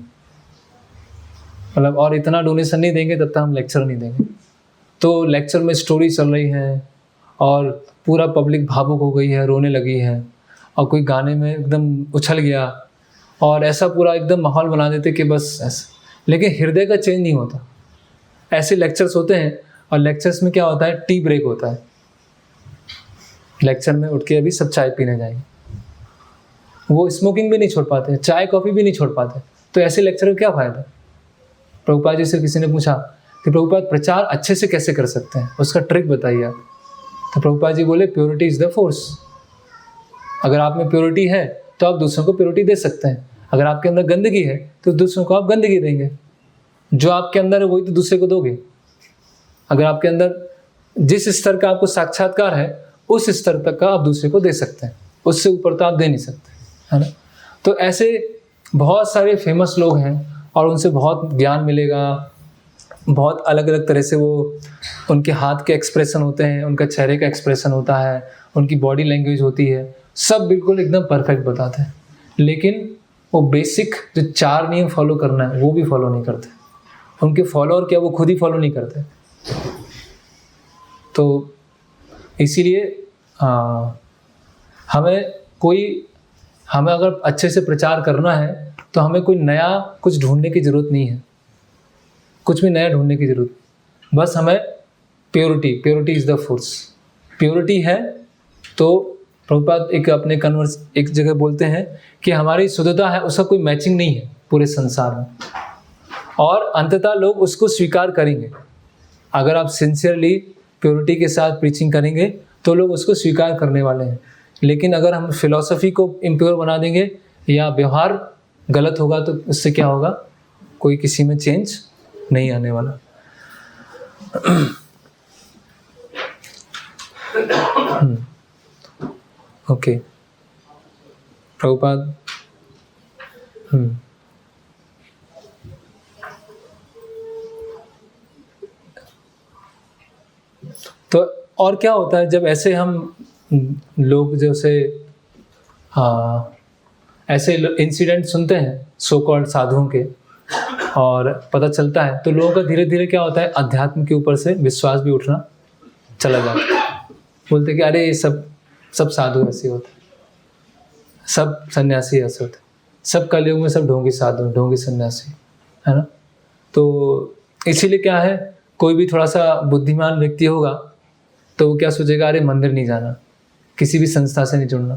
मतलब और इतना डोनेशन नहीं देंगे तब तक हम लेक्चर नहीं देंगे। तो लेक्चर में स्टोरी चल रही है और पूरा पब्लिक भावुक हो गई है, रोने लगी है, और कोई गाने में एकदम उछल गया और ऐसा पूरा एकदम माहौल बना देते कि बस ऐसा। लेकिन हृदय का चेंज नहीं होता। ऐसे लेक्चर्स होते हैं, और लेक्चर्स में क्या होता है, टी ब्रेक होता है। लेक्चर में उठ के अभी सब चाय पीने जाएंगे, वो स्मोकिंग भी नहीं छोड़ पाते, चाय कॉफ़ी भी नहीं छोड़ पाते। तो ऐसे लेक्चर का क्या फ़ायदा। प्रभुपाद जी से किसी ने पूछा कि प्रभुपाद प्रचार अच्छे से कैसे कर सकते हैं, उसका ट्रिक बताइए आप। तो प्रभुपाद जी बोले, प्योरिटी इज़ द फोर्स। अगर आप में प्योरिटी है तो आप दूसरों को प्योरिटी दे सकते हैं। अगर आपके अंदर गंदगी है तो दूसरों को आप गंदगी देंगे। जो आपके अंदर है वही तो दूसरे को दोगे। अगर आपके अंदर जिस स्तर का आपको साक्षात्कार है उस स्तर तक का आप दूसरे को दे सकते हैं, उससे ऊपर तो आप दे नहीं सकते, है ना। तो ऐसे बहुत सारे फेमस लोग हैं और उनसे बहुत ज्ञान मिलेगा, बहुत अलग अलग तरह से वो उनके हाथ के एक्सप्रेशन होते हैं, उनका चेहरे का एक्सप्रेशन होता है, उनकी बॉडी लैंग्वेज होती है, सब बिल्कुल एकदम परफेक्ट बताते हैं। लेकिन वो बेसिक जो 4 नियम फॉलो करना है वो भी फॉलो नहीं करते। उनके फॉलोअर क्या, वो खुद ही फॉलो नहीं करते। तो इसीलिए हमें अगर अच्छे से प्रचार करना है तो हमें कोई नया कुछ ढूंढने की ज़रूरत नहीं है, कुछ भी नया ढूंढने की ज़रूरत, बस हमें purity is the force. Purity है तो प्रभुपाद एक जगह बोलते हैं कि हमारी शुद्धता है, उसका कोई मैचिंग नहीं है पूरे संसार में, और अंततः लोग उसको स्वीकार करेंगे। अगर आप सिंसियरली प्योरिटी के साथ प्रीचिंग करेंगे तो लोग उसको स्वीकार करने वाले हैं। लेकिन अगर हम फिलॉसफी को इम्प्योर बना देंगे या व्यवहार गलत होगा तो उससे क्या होगा, कोई किसी में चेंज नहीं आने वाला। ओके प्रभुपाद। तो और क्या होता है जब ऐसे हम लोग जैसे ऐसे इंसिडेंट सुनते हैं सो कॉल्ड साधुओं के और पता चलता है, तो लोगों का धीरे धीरे क्या होता है, अध्यात्म के ऊपर से विश्वास भी उठना चला जाता है। बोलते कि अरे ये सब साधु ऐसे होते हैं, सब सन्यासी ऐसे होते हैं, सब कलयुग में सब ढोंगी साधु, ढोंगी सन्यासी, है ना। तो इसीलिए क्या है, कोई भी थोड़ा सा बुद्धिमान व्यक्ति होगा तो वो क्या सोचेगा, अरे मंदिर नहीं जाना, किसी भी संस्था से नहीं जुड़ना,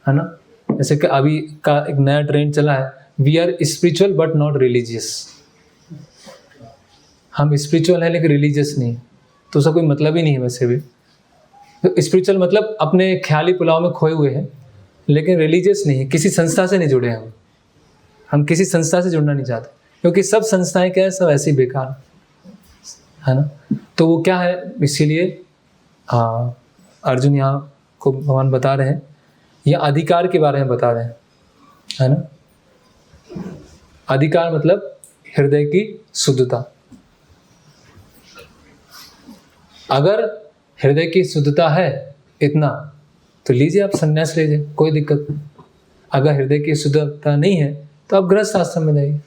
है ना। जैसे कि अभी का एक नया ट्रेंड चला है, we are spiritual but not religious. हम स्पिरिचुअल हैं लेकिन रिलीजियस नहीं, तो उसका कोई मतलब ही नहीं है वैसे भी। तो स्पिरिचुअल मतलब अपने ख्याली पुलाव में खोए हुए हैं, लेकिन रिलीजियस नहीं है, किसी संस्था से नहीं जुड़े हैं हम किसी संस्था से जुड़ना नहीं चाहते, क्योंकि सब संस्थाएं क्या है, सब ऐसी बेकार है ना। तो वो क्या है, इसीलिए अर्जुन यहाँ को भगवान बता रहे हैं, या अधिकार के बारे में बता रहे हैं, है ना। अधिकार मतलब हृदय की शुद्धता। अगर हृदय की शुद्धता है इतना तो लीजिए, आप संन्यास लीजिए, कोई दिक्कत नहीं। अगर हृदय की शुद्धता नहीं है तो आप गृहस्थ आश्रम में जाइए,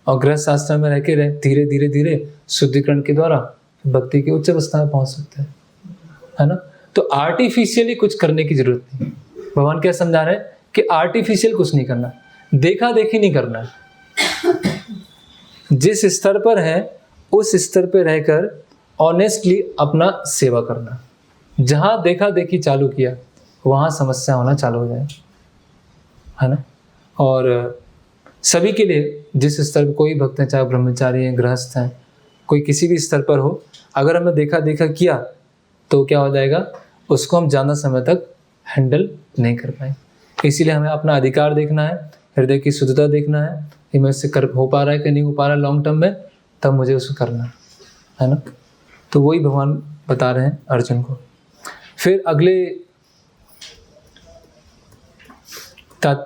और गृहस्थ आश्रम में रह के धीरे धीरे धीरे शुद्धिकरण के द्वारा भक्ति की उच्च अवस्था में पहुंच सकते हैं, है ना। तो आर्टिफिशियली कुछ करने की जरूरत नहीं। भगवान क्या समझा रहे हैं कि आर्टिफिशियल कुछ नहीं करना, देखा देखी नहीं करना। जिस स्तर पर है उस स्तर पर रहकर ऑनेस्टली अपना सेवा करना। जहां देखा देखी चालू किया वहां समस्या होना चालू हो जाए, है ना। और सभी के लिए, जिस स्तर पर कोई भक्त है, चाहे ब्रह्मचारी हैं, गृहस्थ हैं, कोई किसी भी स्तर पर हो, अगर हमने देखा देखा किया तो क्या हो जाएगा, उसको हम ज़्यादा समय तक हैंडल नहीं कर पाएंगे। इसीलिए हमें अपना अधिकार देखना है, हृदय की शुद्धता देखना है कि मैं इससे हो पा रहा है कि नहीं हो पा रहा है लॉन्ग टर्म में, तब मुझे उसको करना है ना। तो वही भगवान बता रहे हैं अर्जुन को। फिर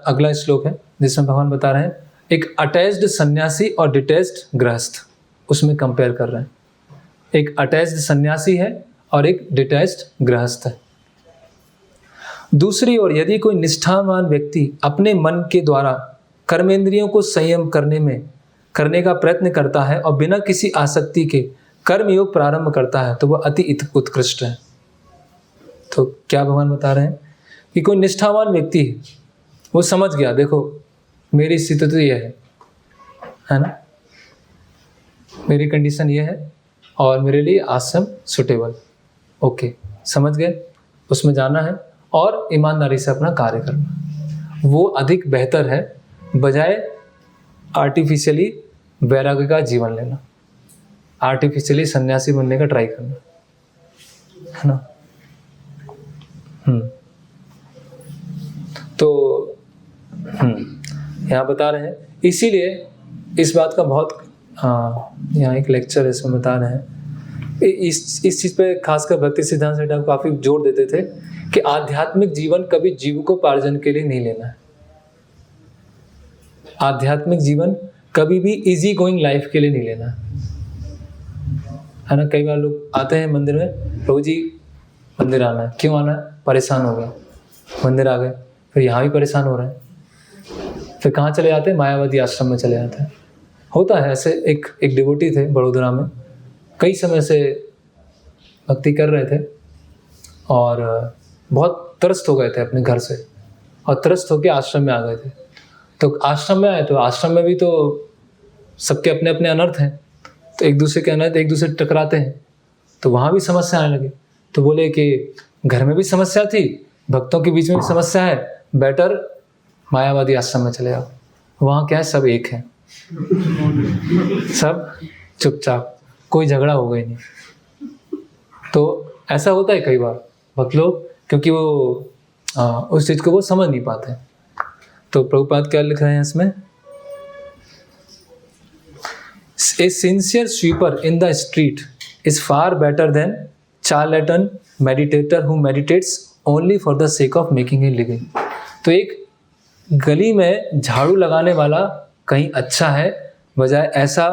अगला श्लोक है जिसमें भगवान बता रहे हैं एक अटैच्ड सन्यासी और डिटैच्ड गृहस्थ, उसमें कंपेयर कर रहे हैं। एक अटैच्ड सन्यासी है और एक डिटैच्ड गृहस्थ है। दूसरी ओर यदि कोई निष्ठावान व्यक्ति अपने मन के द्वारा कर्मेंद्रियों को संयम करने का प्रयत्न करता है और बिना किसी आसक्ति के कर्म योग प्रारंभ करता है तो वह अति उत्कृष्ट है। तो क्या भगवान बता रहे हैं कि कोई निष्ठावान व्यक्ति है, वो समझ गया, देखो मेरी स्थिति तो ये है ना, मेरी कंडीशन ये है और मेरे लिए आश्रम सुटेबल, ओके, समझ गए, उसमें जाना है और ईमानदारी से अपना कार्य करना, वो अधिक बेहतर है बजाय आर्टिफिशियली वैराग्य का जीवन लेना, आर्टिफिशियली सन्यासी बनने का ट्राई करना, है ना। तो यहाँ बता रहे हैं, इसीलिए इस बात का बहुत यहाँ एक लेक्चर है, इसमें बता रहे हैं इस चीज़ पे खासकर भक्ति सिद्धांत से काफ़ी जोर देते थे कि आध्यात्मिक जीवन कभी जीविकोपार्जन के लिए नहीं लेना है। आध्यात्मिक जीवन कभी भी इजी गोइंग लाइफ के लिए नहीं लेना है ना। कई बार लोग आते हैं मंदिर में, प्रभु जी मंदिर आना है, क्यों आना है? परेशान हो गए, मंदिर आ गए, फिर यहाँ भी परेशान हो रहे हैं, फिर कहाँ चले जाते हैं? मायावादी आश्रम में चले जाते हैं। होता है ऐसे। एक डिवोटी थे बड़ोदरा में, कई समय से भक्ति कर रहे थे और बहुत त्रस्त हो गए थे अपने घर से, और त्रस्त होकर आश्रम में आ गए थे। तो आश्रम में आए तो आश्रम में भी तो सबके अपने अपने अनर्थ हैं, तो एक दूसरे के अनर्थ एक दूसरे टकराते हैं, तो वहाँ भी समस्या आने लगी। तो बोले कि घर में भी समस्या थी, भक्तों के बीच में भी समस्या है, बेटर मायावादी आश्रम में चले जाओ, वहाँ क्या है, सब एक है, सब चुपचाप, कोई झगड़ा होगा ही नहीं। तो ऐसा होता है कई बार भक्त लोग, क्योंकि वो उस चीज़ को वो समझ नहीं पाते। तो प्रभुपाद क्या लिख रहे हैं इसमें? A sincere sweeper in the street is far better than charlatan meditator who meditates only for the sake of making a living. तो एक गली में झाड़ू लगाने वाला कहीं अच्छा है, बजाय ऐसा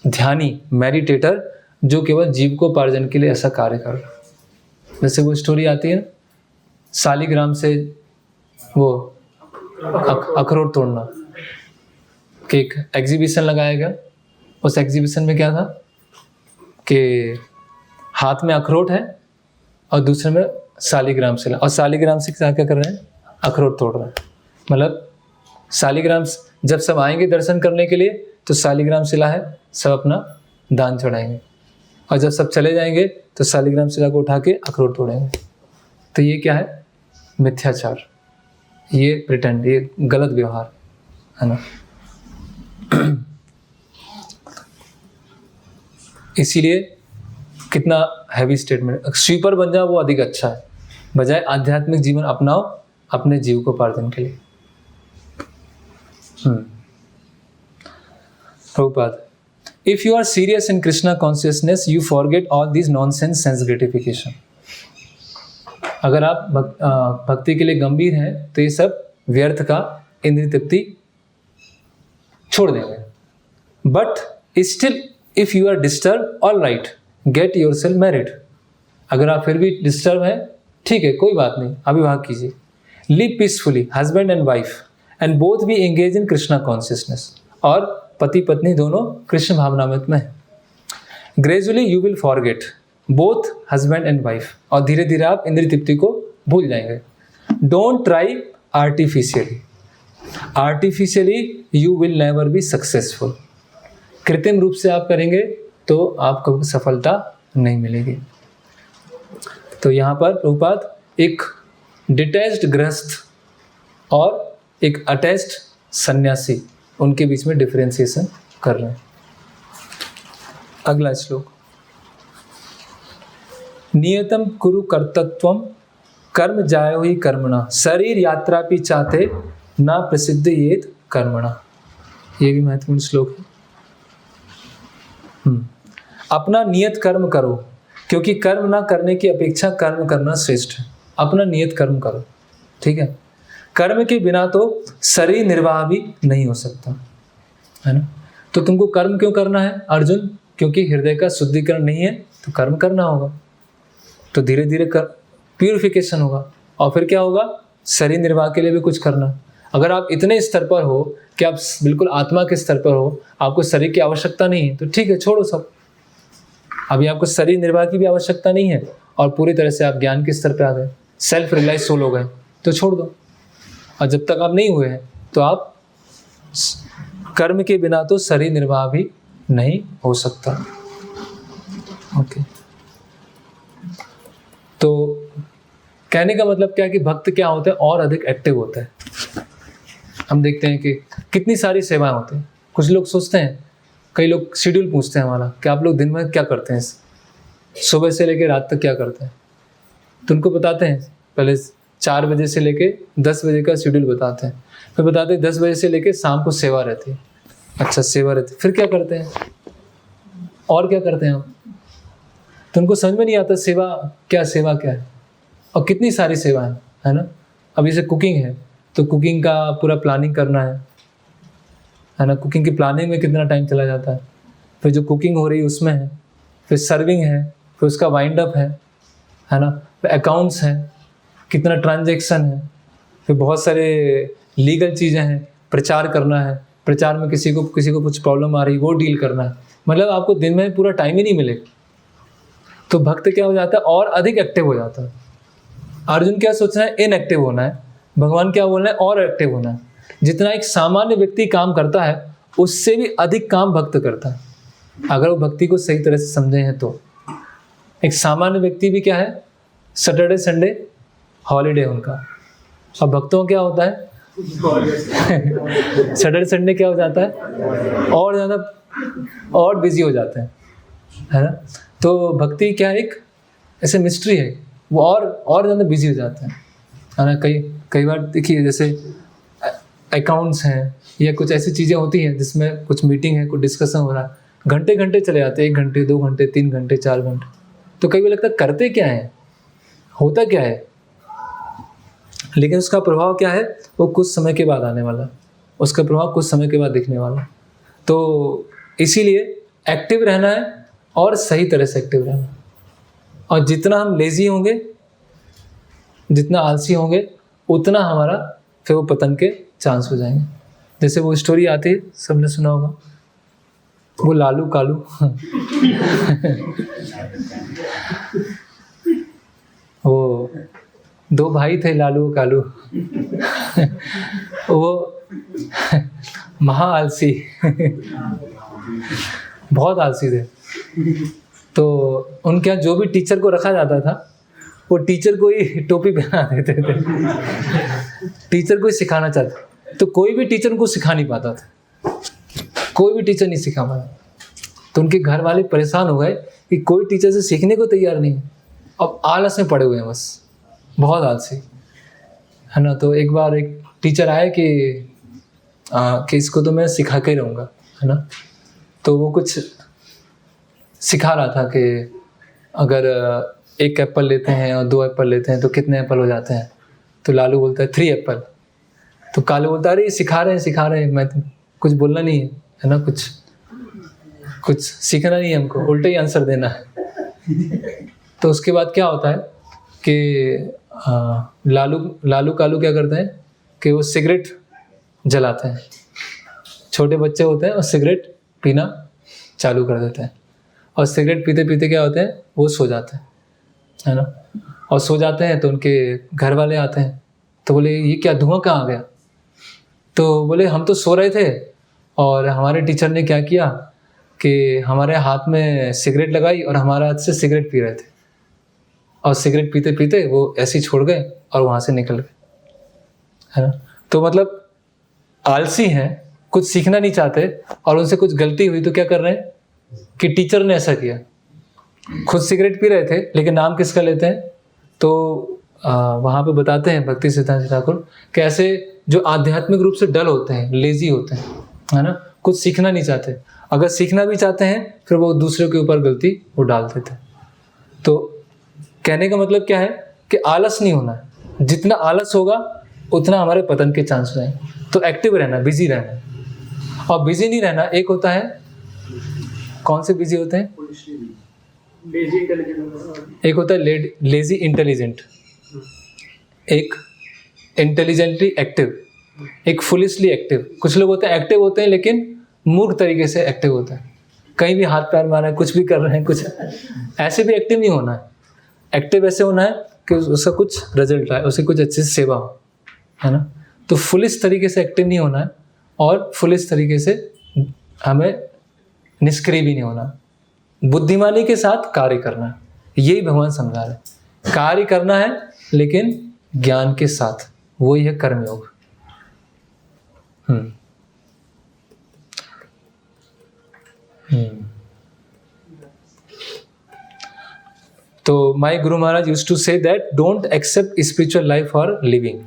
ध्यानी मेडिटेटर जो केवल जीविकोपार्जन के लिए ऐसा कार्य कर रहा है। जैसे वो स्टोरी आती है, शालिग्राम से वो अखरोट तोड़ना, कि एक एग्जीबिशन लगाया गया। उस एग्जीबिशन में क्या था कि हाथ में अखरोट है और दूसरे में शालिग्राम शिला, और शालिग्राम से क्या कर रहे हैं? अखरोट तोड़ रहे हैं। मतलब शालिग्राम, जब सब आएंगे दर्शन करने के लिए तो शालिग्राम शिला है, सब अपना दान चढ़ाएंगे, और जब सब चले जाएंगे तो शालिग्राम शिला को उठा के अखरोट तोड़ेंगे। तो ये क्या है? मिथ्याचार, ये प्रिटेंड, ये गलत व्यवहार है ना। इसीलिए कितना हैवी स्टेटमेंट, स्वीपर बन जाओ वो अधिक अच्छा है, बजाय आध्यात्मिक जीवन अपनाओ अपने जीविकोपार्जन के लिए। Prabhupada, if you are serious in Krishna consciousness you forget all this nonsense sense gratification. अगर आप भक्ति के लिए गंभीर हैं तो ये सब व्यर्थ का इंद्रिय तृप्ति छोड़ देंगे। But still if you are disturb, all right, get yourself married. अगर आप फिर भी डिस्टर्ब हैं, ठीक है, कोई बात नहीं, अविवाह कीजिए। Live peacefully, husband and wife and both भी एंगेज इन कृष्णा कॉन्शियसनेस, और पति पत्नी दोनों कृष्ण भावनामृत में है। Gradually you will forget both husband and wife, और धीरे धीरे आप इंद्रिय तृप्ति को भूल जाएंगे। Don't try artificially, artificially you will never be successful. कृत्रिम रूप से आप करेंगे तो आपको सफलता नहीं मिलेगी। तो यहाँ पर प्रभुपाद एक डिटैच्ड गृहस्थ और एक अटैच्ड सन्यासी, उनके बीच में डिफरेंशिएशन कर रहे हैं। अगला श्लोक, नियतम कुरु कर्तत्वम कर्म जायो ही कर्मणा शरीर यात्रा भी चाहते ना प्रसिद्ध येत कर्मणा। ये भी महत्वपूर्ण श्लोक है। अपना नियत कर्म करो, क्योंकि कर्म ना करने की अपेक्षा कर्म करना श्रेष्ठ है। अपना नियत कर्म करो, ठीक है। कर्म के बिना तो शरीर निर्वाह भी नहीं हो सकता, है ना। तो तुमको कर्म क्यों करना है अर्जुन? क्योंकि हृदय का शुद्धिकरण नहीं है, तो कर्म करना होगा। तो धीरे धीरे प्यूरिफिकेशन होगा, और फिर क्या होगा? शरीर निर्वाह के लिए भी कुछ करना। अगर आप इतने स्तर पर हो कि आप बिल्कुल आत्मा के स्तर पर हो, आपको शरीर की आवश्यकता नहीं है, तो ठीक है, छोड़ो सब। अभी आपको शरीर निर्वाह की भी आवश्यकता नहीं है और पूरी तरह से आप ज्ञान के स्तर पर आ गए, सेल्फ रियलाइज सोल हो गए, तो छोड़ दो। और जब तक आप नहीं हुए हैं तो आप कर्म के बिना तो शरीर निर्वाह भी नहीं हो सकता। ओके, तो कहने का मतलब क्या है कि भक्त क्या होता है? और अधिक एक्टिव होता है। हम देखते हैं कि कितनी सारी सेवाएं होती हैं। कुछ लोग सोचते हैं, कई लोग शेड्यूल पूछते हैं हमारा कि आप लोग दिन में क्या करते हैं, सुबह से लेकर रात तक क्या करते हैं। तो उनको बताते हैं, पहले 4 बजे से लेके 10 बजे का शेड्यूल बताते हैं, फिर बताते हैं 10 बजे से लेके शाम को सेवा रहती है, अच्छा, सेवा रहती, फिर क्या करते हैं और क्या करते हैं आप? तो उनको समझ में नहीं आता सेवा क्या है और कितनी सारी सेवा है ना। अब जैसे कुकिंग है तो कुकिंग का पूरा प्लानिंग करना है ना। कुकिंग की प्लानिंग में कितना टाइम चला जाता है, फिर जो कुकिंग हो रही है उसमें है, फिर सर्विंग है, फिर उसका वाइंड अप है ना, फिर अकाउंट्स हैं, कितना ट्रांजैक्शन है, फिर बहुत सारे लीगल चीज़ें हैं, प्रचार करना है, प्रचार में किसी को कुछ प्रॉब्लम आ रही वो डील करना है। मतलब आपको दिन में पूरा टाइम ही नहीं मिलेगा। तो भक्त क्या हो जाता है और अधिक एक्टिव हो जाता है। अर्जुन क्या सोच रहा है, इनएक्टिव होना है, भगवान क्या बोल रहे हैं, और एक्टिव होना है। जितना एक सामान्य व्यक्ति काम करता है उससे भी अधिक काम भक्त करता है, अगर वो भक्ति को सही तरह से समझे हैं तो। एक सामान्य व्यक्ति भी क्या है, सैटरडे संडे हॉलीडे उनका, और भक्तों क्या होता है सैटरडे संडे क्या हो जाता है, और ज़्यादा और बिजी हो जाते हैं, है ना। तो भक्ति क्या एक ऐसे मिस्ट्री है, वो और ज़्यादा बिजी हो जाते हैं, है ना। कई बार देखिए जैसे अकाउंट्स हैं या कुछ ऐसी चीज़ें होती हैं जिसमें कुछ मीटिंग है, कुछ डिस्कशन हो रहा है, घंटे घंटे चले जाते हैं, 1 घंटे 2 घंटे 3 घंटे 4 घंटे। तो कई बार लगता है करते क्या है, होता क्या है, लेकिन उसका प्रभाव क्या है वो कुछ समय के बाद आने वाला, उसका प्रभाव कुछ समय के बाद दिखने वाला। तो इसीलिए एक्टिव रहना है और सही तरह से एक्टिव रहना। और जितना हम लेज़ी होंगे, जितना आलसी होंगे, उतना हमारा फिर वो पतन के चांस हो जाएंगे। जैसे वो स्टोरी आती है, सबने सुना होगा, वो लालू कालू वो 2 भाई थे, लालू कालू वो महा आलसी बहुत आलसी थे। तो उनके यहाँ जो भी टीचर को रखा जाता था वो टीचर को ही टोपी पहना देते थे, टीचर को ही सिखाना चाहते। तो कोई भी टीचर उनको सिखा नहीं पाता था, कोई भी टीचर नहीं सिखा पाता। तो उनके घर वाले परेशान हो गए कि कोई टीचर से सीखने को तैयार नहीं है, अब आलस में पड़े हुए हैं, बस बहुत आलसी, है ना। तो एक बार एक टीचर आए कि इसको तो मैं सिखा के रहूँगा, है ना। तो वो कुछ सिखा रहा था कि अगर 1 एप्पल लेते हैं और 2 एप्पल लेते हैं तो कितने एप्पल हो जाते हैं। तो लालू बोलता है 3 एप्पल। तो कालू बोलता है अरे सिखा रहे हैं, मैं तो कुछ बोलना नहीं है ना, कुछ सीखना नहीं है हमको, उल्टे ही आंसर देना है। तो उसके बाद क्या होता है कि लालू कालू क्या करते हैं कि वो सिगरेट जलाते हैं। छोटे बच्चे होते हैं और सिगरेट पीना चालू कर देते हैं, और सिगरेट पीते पीते क्या होते हैं, वो सो जाते हैं, है ना। और सो जाते हैं तो उनके घर वाले आते हैं, तो बोले ये क्या धुआं कहाँ आ गया। तो बोले हम तो सो रहे थे और हमारे टीचर ने क्या किया कि हमारे हाथ में सिगरेट लगाई और हमारे हाथ से सिगरेट पी रहे थे, और सिगरेट पीते पीते वो ऐसे ही छोड़ गए और वहाँ से निकल गए, है ना। तो मतलब आलसी हैं, कुछ सीखना नहीं चाहते, और उनसे कुछ गलती हुई तो क्या कर रहे हैं कि टीचर ने ऐसा किया। खुद सिगरेट पी रहे थे लेकिन नाम किसका लेते हैं। तो वहाँ पे बताते हैं भक्ति सिद्धांत ठाकुर कि ऐसे जो आध्यात्मिक रूप से डल होते हैं, लेजी होते हैं, है ना, कुछ सीखना नहीं चाहते। अगर सीखना भी चाहते हैं फिर वो दूसरे के ऊपर गलती वो डाल देते हैं। तो कहने का मतलब क्या है कि आलस नहीं होना है, जितना आलस होगा उतना हमारे पतन के चांस रहेंगे। तो एक्टिव रहना, बिजी रहना। और बिजी नहीं रहना, एक होता है, कौन से बिजी होते हैं, लेजी इंटेलिजेंट, एक होता है लेजी इंटेलिजेंट, एक इंटेलिजेंटली एक्टिव, एक फुलिशली एक्टिव। कुछ लोग होते हैं एक्टिव होते हैं लेकिन मूर्ख तरीके से एक्टिव होता है, कहीं भी हाथ पैर मारा है, कुछ भी कर रहे हैं, कुछ ऐसे भी एक्टिव नहीं होना है। एक्टिव ऐसे होना है कि उसका कुछ रिजल्ट आए, उसकी कुछ अच्छी सेवा हो, है ना। तो फुलिश तरीके से एक्टिव नहीं होना है और फुलिश तरीके से हमें निष्क्रिय भी नहीं होना। बुद्धिमानी के साथ कार्य करना है, यही भगवान समझा रहे हैं। कार्य करना है लेकिन ज्ञान के साथ, वही है कर्मयोग। तो my guru Maharaj used to say that don't accept spiritual life for living,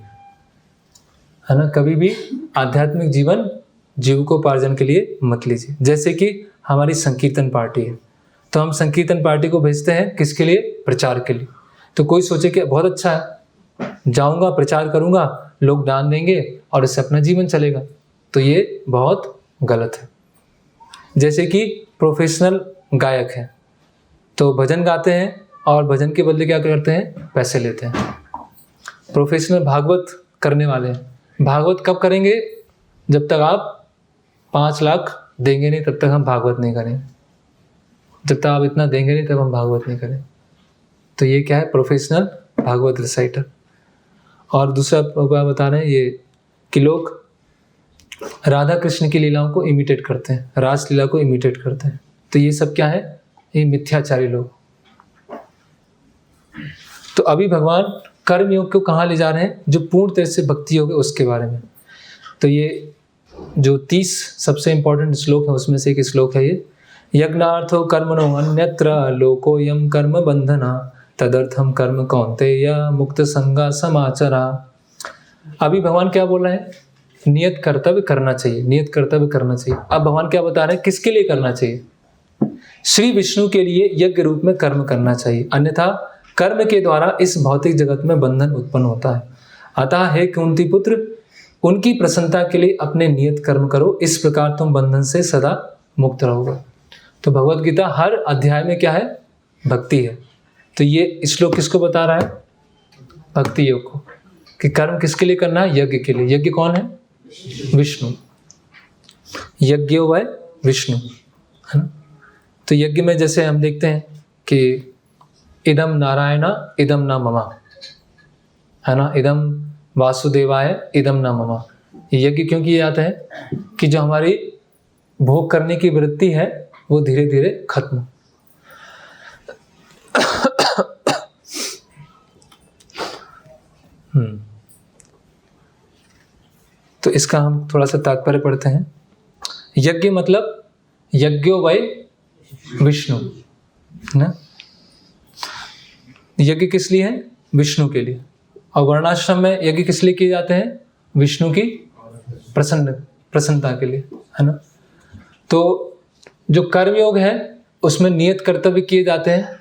है ना। कभी भी आध्यात्मिक जीवन जीविकोपार्जन के लिए मत लीजिए। जैसे कि हमारी संकीर्तन पार्टी है, तो हम संकीर्तन पार्टी को भेजते हैं किसके लिए? प्रचार के लिए। तो कोई सोचे कि बहुत अच्छा है, जाऊंगा प्रचार करूंगा, लोग दान देंगे और इससे अपना जीवन चलेगा, तो ये बहुत गलत है। जैसे कि प्रोफेशनल गायक हैं, तो भजन गाते हैं और भजन के बदले क्या करते हैं? पैसे लेते हैं। प्रोफेशनल भागवत करने वाले हैं, भागवत कब करेंगे? जब तक आप 5 लाख देंगे नहीं तब तक हम भागवत नहीं करेंगे, जब तक आप इतना देंगे नहीं तब हम भागवत नहीं करें। तो ये क्या है? Professional Bhagavat reciter. और दूसरा प्रभुपाद बता रहे हैं ये कि लोग राधा कृष्ण की लीलाओं को इमिटेट करते हैं, रास लीला को इमिटेट करते हैं, तो ये सब क्या है? ये मिथ्याचारी लोग। तो अभी भगवान कर्म योग को कहाँ ले जा रहे हैं? जो पूर्ण तरह से भक्ति योग है उसके बारे में। तो ये जो 30 सबसे इंपॉर्टेंट श्लोक है उसमें से एक श्लोक है ये, यज्ञार्थो कर्मणो अन्यत्र लोकोयम कर्म बंधना तदर्थम कर्म कौन्तेय मुक्त संगा समाचरा। अभी भगवान क्या बोल रहे हैं? नियत कर्तव्य करना चाहिए, नियत कर्तव्य करना चाहिए। अब भगवान क्या बता रहे हैं? किसके लिए करना चाहिए? श्री विष्णु के लिए यज्ञ रूप में कर्म करना चाहिए, अन्यथा कर्म के द्वारा इस भौतिक जगत में बंधन उत्पन्न होता है। अतः हे कुंती पुत्र, उनकी प्रसन्नता के लिए अपने नियत कर्म करो, इस प्रकार तुम बंधन से सदा मुक्त रहोगे। तो भगवत गीता हर अध्याय में क्या है? भक्ति है। तो ये श्लोक किसको बता रहा है? भक्ति योग को, कि कर्म किसके लिए करना है? यज्ञ के लिए। यज्ञ कौन है? विष्णु। यज्ञो वै विष्णु, है ना। तो यज्ञ में जैसे हम देखते हैं कि इदम नारायण इदम न मम, है ना, इदम वासुदेवाय इदम न मम। ये यज्ञ क्यों किए जाते हैं? कि जो हमारी भोग करने की वृत्ति है वो धीरे धीरे खत्म। तो इसका हम थोड़ा सा तात्पर्य पढ़ते हैं। यज्ञ मतलब यज्ञो वै विष्णु, ना। यज्ञ किस लिए है? विष्णु के लिए। और वर्णाश्रम में यज्ञ किस लिए किए जाते हैं? विष्णु की प्रसन्नता के लिए, है ना। तो जो कर्म योग है उसमें नियत कर्तव्य किए जाते हैं,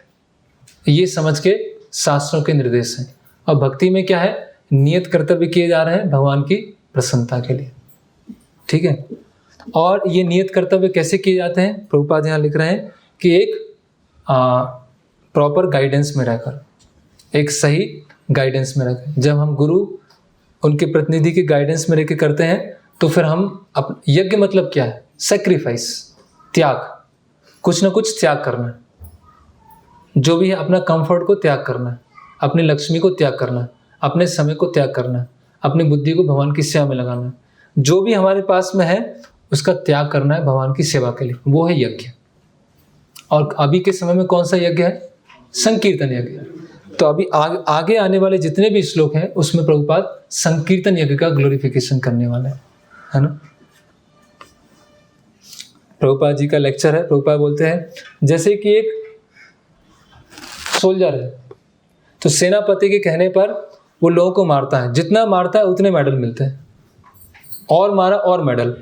ये समझ के शास्त्रों के निर्देश हैं। और भक्ति में क्या है? नियत कर्तव्य किए जा रहे हैं भगवान की प्रसन्नता के लिए, ठीक है। और ये नियत कर्तव्य कैसे किए जाते हैं? प्रभुपाद यहाँ लिख रहे हैं कि एक प्रॉपर गाइडेंस में रहकर, एक सही गाइडेंस में रहकर। जब हम गुरु उनके प्रतिनिधि की गाइडेंस में रहकर करते हैं तो फिर हम यज्ञ मतलब क्या है? सेक्रीफाइस, त्याग, कुछ ना कुछ त्याग करना है। जो भी है अपना कंफर्ट को त्याग करना है, अपनी लक्ष्मी को त्याग करना है, अपने समय को त्याग करना है, अपनी बुद्धि को भगवान की सेवा में लगाना है। जो भी हमारे पास में है उसका त्याग करना है भगवान की सेवा के लिए, वो है यज्ञ। और अभी के समय में कौन सा यज्ञ है? संकीर्तन यज्ञ। तो अभी आगे आने वाले जितने भी श्लोक हैं उसमें प्रभुपाद संकीर्तन यज्ञ का ग्लोरिफिकेशन करने वाले हैं, है ना। प्रभुपाद जी का लेक्चर है। प्रभुपाद बोलते हैं जैसे कि एक सोल्जर है, तो सेनापति के कहने पर वो लोगों को मारता है, जितना मारता है उतने मेडल मिलते हैं, और मारा और मेडल।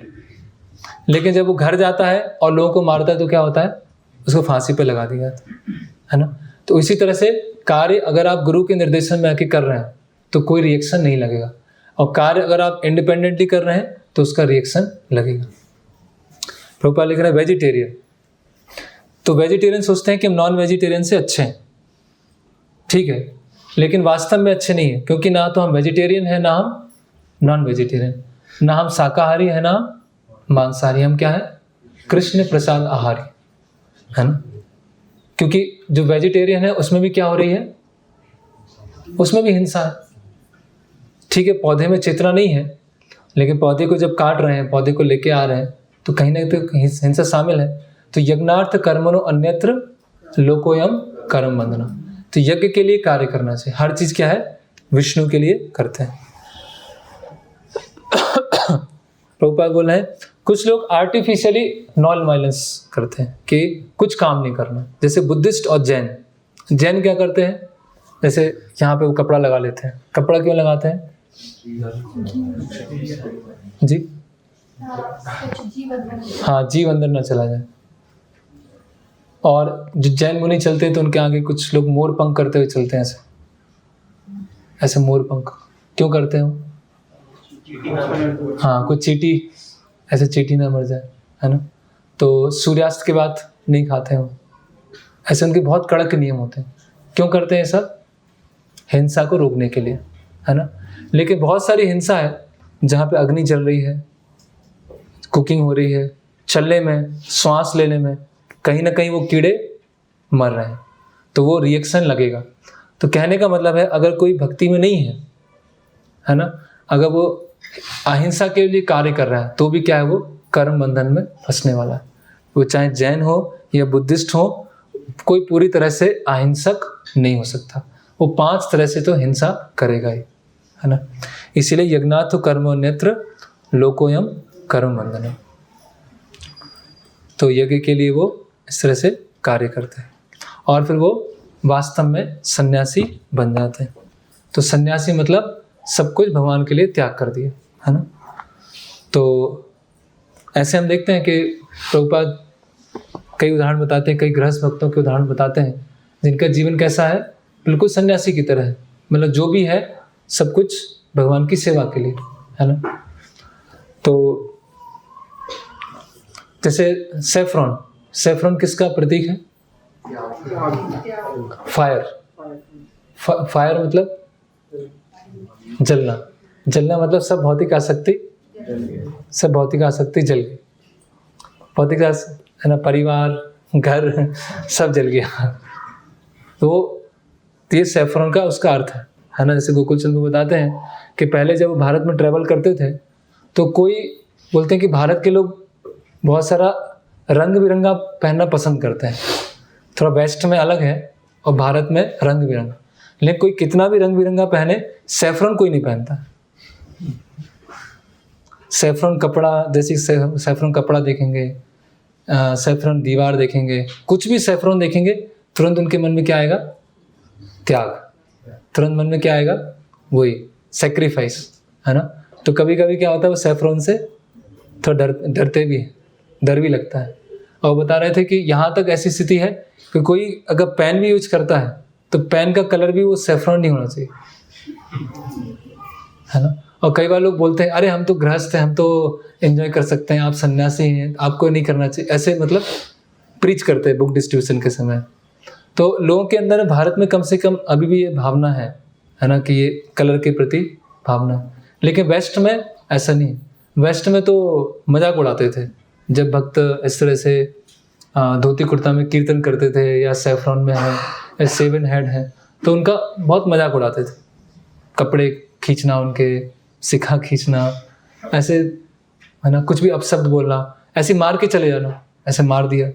लेकिन जब वो घर जाता है और लोगों को मारता है तो क्या होता है? उसको फांसी पे लगा दिया जाता है ना। तो इसी तरह से कार्य अगर आप गुरु के निर्देशन में आके कर रहे हैं तो कोई रिएक्शन नहीं लगेगा, और कार्य अगर आप इंडिपेंडेंटली कर रहे हैं तो उसका रिएक्शन लगेगा। प्रभुपाद लिख रहे हैं वेजिटेरियन, तो वेजिटेरियन सोचते हैं कि हम नॉन वेजिटेरियन से अच्छे हैं, ठीक है, लेकिन वास्तव में अच्छे नहीं है, क्योंकि ना तो हम वेजिटेरियन है, ना हम नॉन वेजिटेरियन, ना हम शाकाहारी है, ना मांसाहारी। हम क्या है? कृष्ण प्रसाद आहारी, है ना। क्योंकि जो वेजिटेरियन है उसमें भी क्या हो रही है? उसमें भी हिंसा है, ठीक है। पौधे में चेतना नहीं है, लेकिन पौधे को जब काट रहे हैं, पौधे को लेके आ रहे हैं, तो कहीं ना कहीं हिंसा शामिल है। तो यज्ञार्थ कर्मणो अन्यत्र लोकोयम कर्म बंधना। तो यज्ञ के लिए कार्य करना चाहिए। हर चीज क्या है? विष्णु के लिए करते हैं। प्रभुपाद बोल रहे हैं कुछ लोग आर्टिफिशियली नॉन वायलेंस करते हैं कि कुछ काम नहीं करना, जैसे बुद्धिस्ट और जैन। जैन क्या करते हैं? जैसे यहाँ पे वो कपड़ा लगा लेते हैं। कपड़ा क्यों लगाते हैं जी? कुछ जीव अंदर हाँ, जीव अंदर ना चला जाए। और जो जैन मुनि चलते हैं तो उनके आगे कुछ लोग मोर पंख करते हुए चलते हैं, ऐसे ऐसे मोर पंख क्यों करते हैं वो? हाँ, कुछ चींटी, ऐसे चींटी ना मर जाए, है ना। तो सूर्यास्त के बाद नहीं खाते हैं वो, ऐसे उनके बहुत कड़क नियम होते हैं। क्यों करते हैं सब? हिंसा को रोकने के लिए, है ना। लेकिन बहुत सारी हिंसा है जहाँ पे अग्नि जल रही है, कुकिंग हो रही है, चलने में, श्वास लेने में कहीं ना कहीं वो कीड़े मर रहे हैं, तो वो रिएक्शन लगेगा। तो कहने का मतलब है, अगर कोई भक्ति में नहीं है ना, अगर वो अहिंसा के लिए कार्य कर रहा है तो भी क्या है, वो कर्म बंधन में फंसने वाला है। वो चाहे जैन हो या बुद्धिस्ट हो, कोई पूरी तरह से अहिंसक नहीं हो सकता। वो 5 तरह से तो हिंसा करेगा ही, है ना। इसीलिए यज्ञाथ कर्मोन्यत्र लोकोयम कर्म बंधनम। तो यज्ञ के लिए वो इस तरह से कार्य करते हैं और फिर वो वास्तव में सन्यासी बन जाते हैं। तो सन्यासी मतलब सब कुछ भगवान के लिए त्याग कर दिया, है ना। तो ऐसे हम देखते हैं कि प्रभुपाद कई उदाहरण बताते हैं, कई गृहस्थ भक्तों के उदाहरण बताते हैं जिनका जीवन कैसा है, बिल्कुल सन्यासी की तरह है। मतलब जो भी है सब कुछ भगवान की सेवा के लिए, है ना। तो जैसे सेफ्रॉन, सेफ्रॉन किसका प्रतीक है? फायर। फायर मतलब जलना, जलना मतलब सब भौतिक आसक्ति, सब भौतिक आसक्ति जल गई। भौतिक है ना, परिवार, घर सब जल गया। तो ये सेफ्रॉन का उसका अर्थ है ना। जैसे गोकुल चंद्र बताते हैं कि पहले जब वो भारत में ट्रैवल करते थे तो कोई बोलते हैं कि भारत के लोग बहुत सारा रंग बिरंगा पहनना पसंद करते हैं। थोड़ा वेस्ट में अलग है और भारत में रंग बिरंगा, लेकिन कोई कितना भी रंग बिरंगा पहने, सेफ्रॉन कोई नहीं पहनता। सेफ्रॉन कपड़ा, जैसे सेफ्रॉन कपड़ा देखेंगे, सेफ्रॉन दीवार देखेंगे, कुछ भी सेफ्रॉन देखेंगे, तुरंत उनके मन में क्या आएगा? त्याग। तुरंत मन में क्या आएगा? वही सेक्रीफाइस, है ना। तो कभी कभी क्या होता है, वो सेफ्रॉन से थोड़ा डरते भी हैं, डर भी लगता है। और बता रहे थे कि यहाँ तक ऐसी स्थिति है कि कोई अगर पेन भी यूज करता है तो पेन का कलर भी वो सेफ्रॉन नहीं होना चाहिए, है ना। और कई बार लोग बोलते हैं, अरे हम तो गृहस्थ हैं, हम तो एंजॉय कर सकते हैं, आप सन्यासी हैं, आपको नहीं करना चाहिए, ऐसे मतलब प्रीच करते हैं बुक डिस्ट्रीब्यूशन के समय। तो लोगों के अंदर भारत में कम से कम अभी भी ये भावना है ना, कि ये कलर के प्रति भावना है। लेकिन वेस्ट में ऐसा नहीं। वेस्ट में तो मजाक उड़ाते थे जब भक्त इस तरह से धोती कुर्ता में कीर्तन करते थे, या सेफ्रॉन में है, या 7 हेड है, तो उनका बहुत मजाक उड़ाते थे। कपड़े खींचना, उनके सिखा खींचना, ऐसे, है ना, कुछ भी अपशब्द बोलना, ऐसे मार के चले जाना, ऐसे मार दिया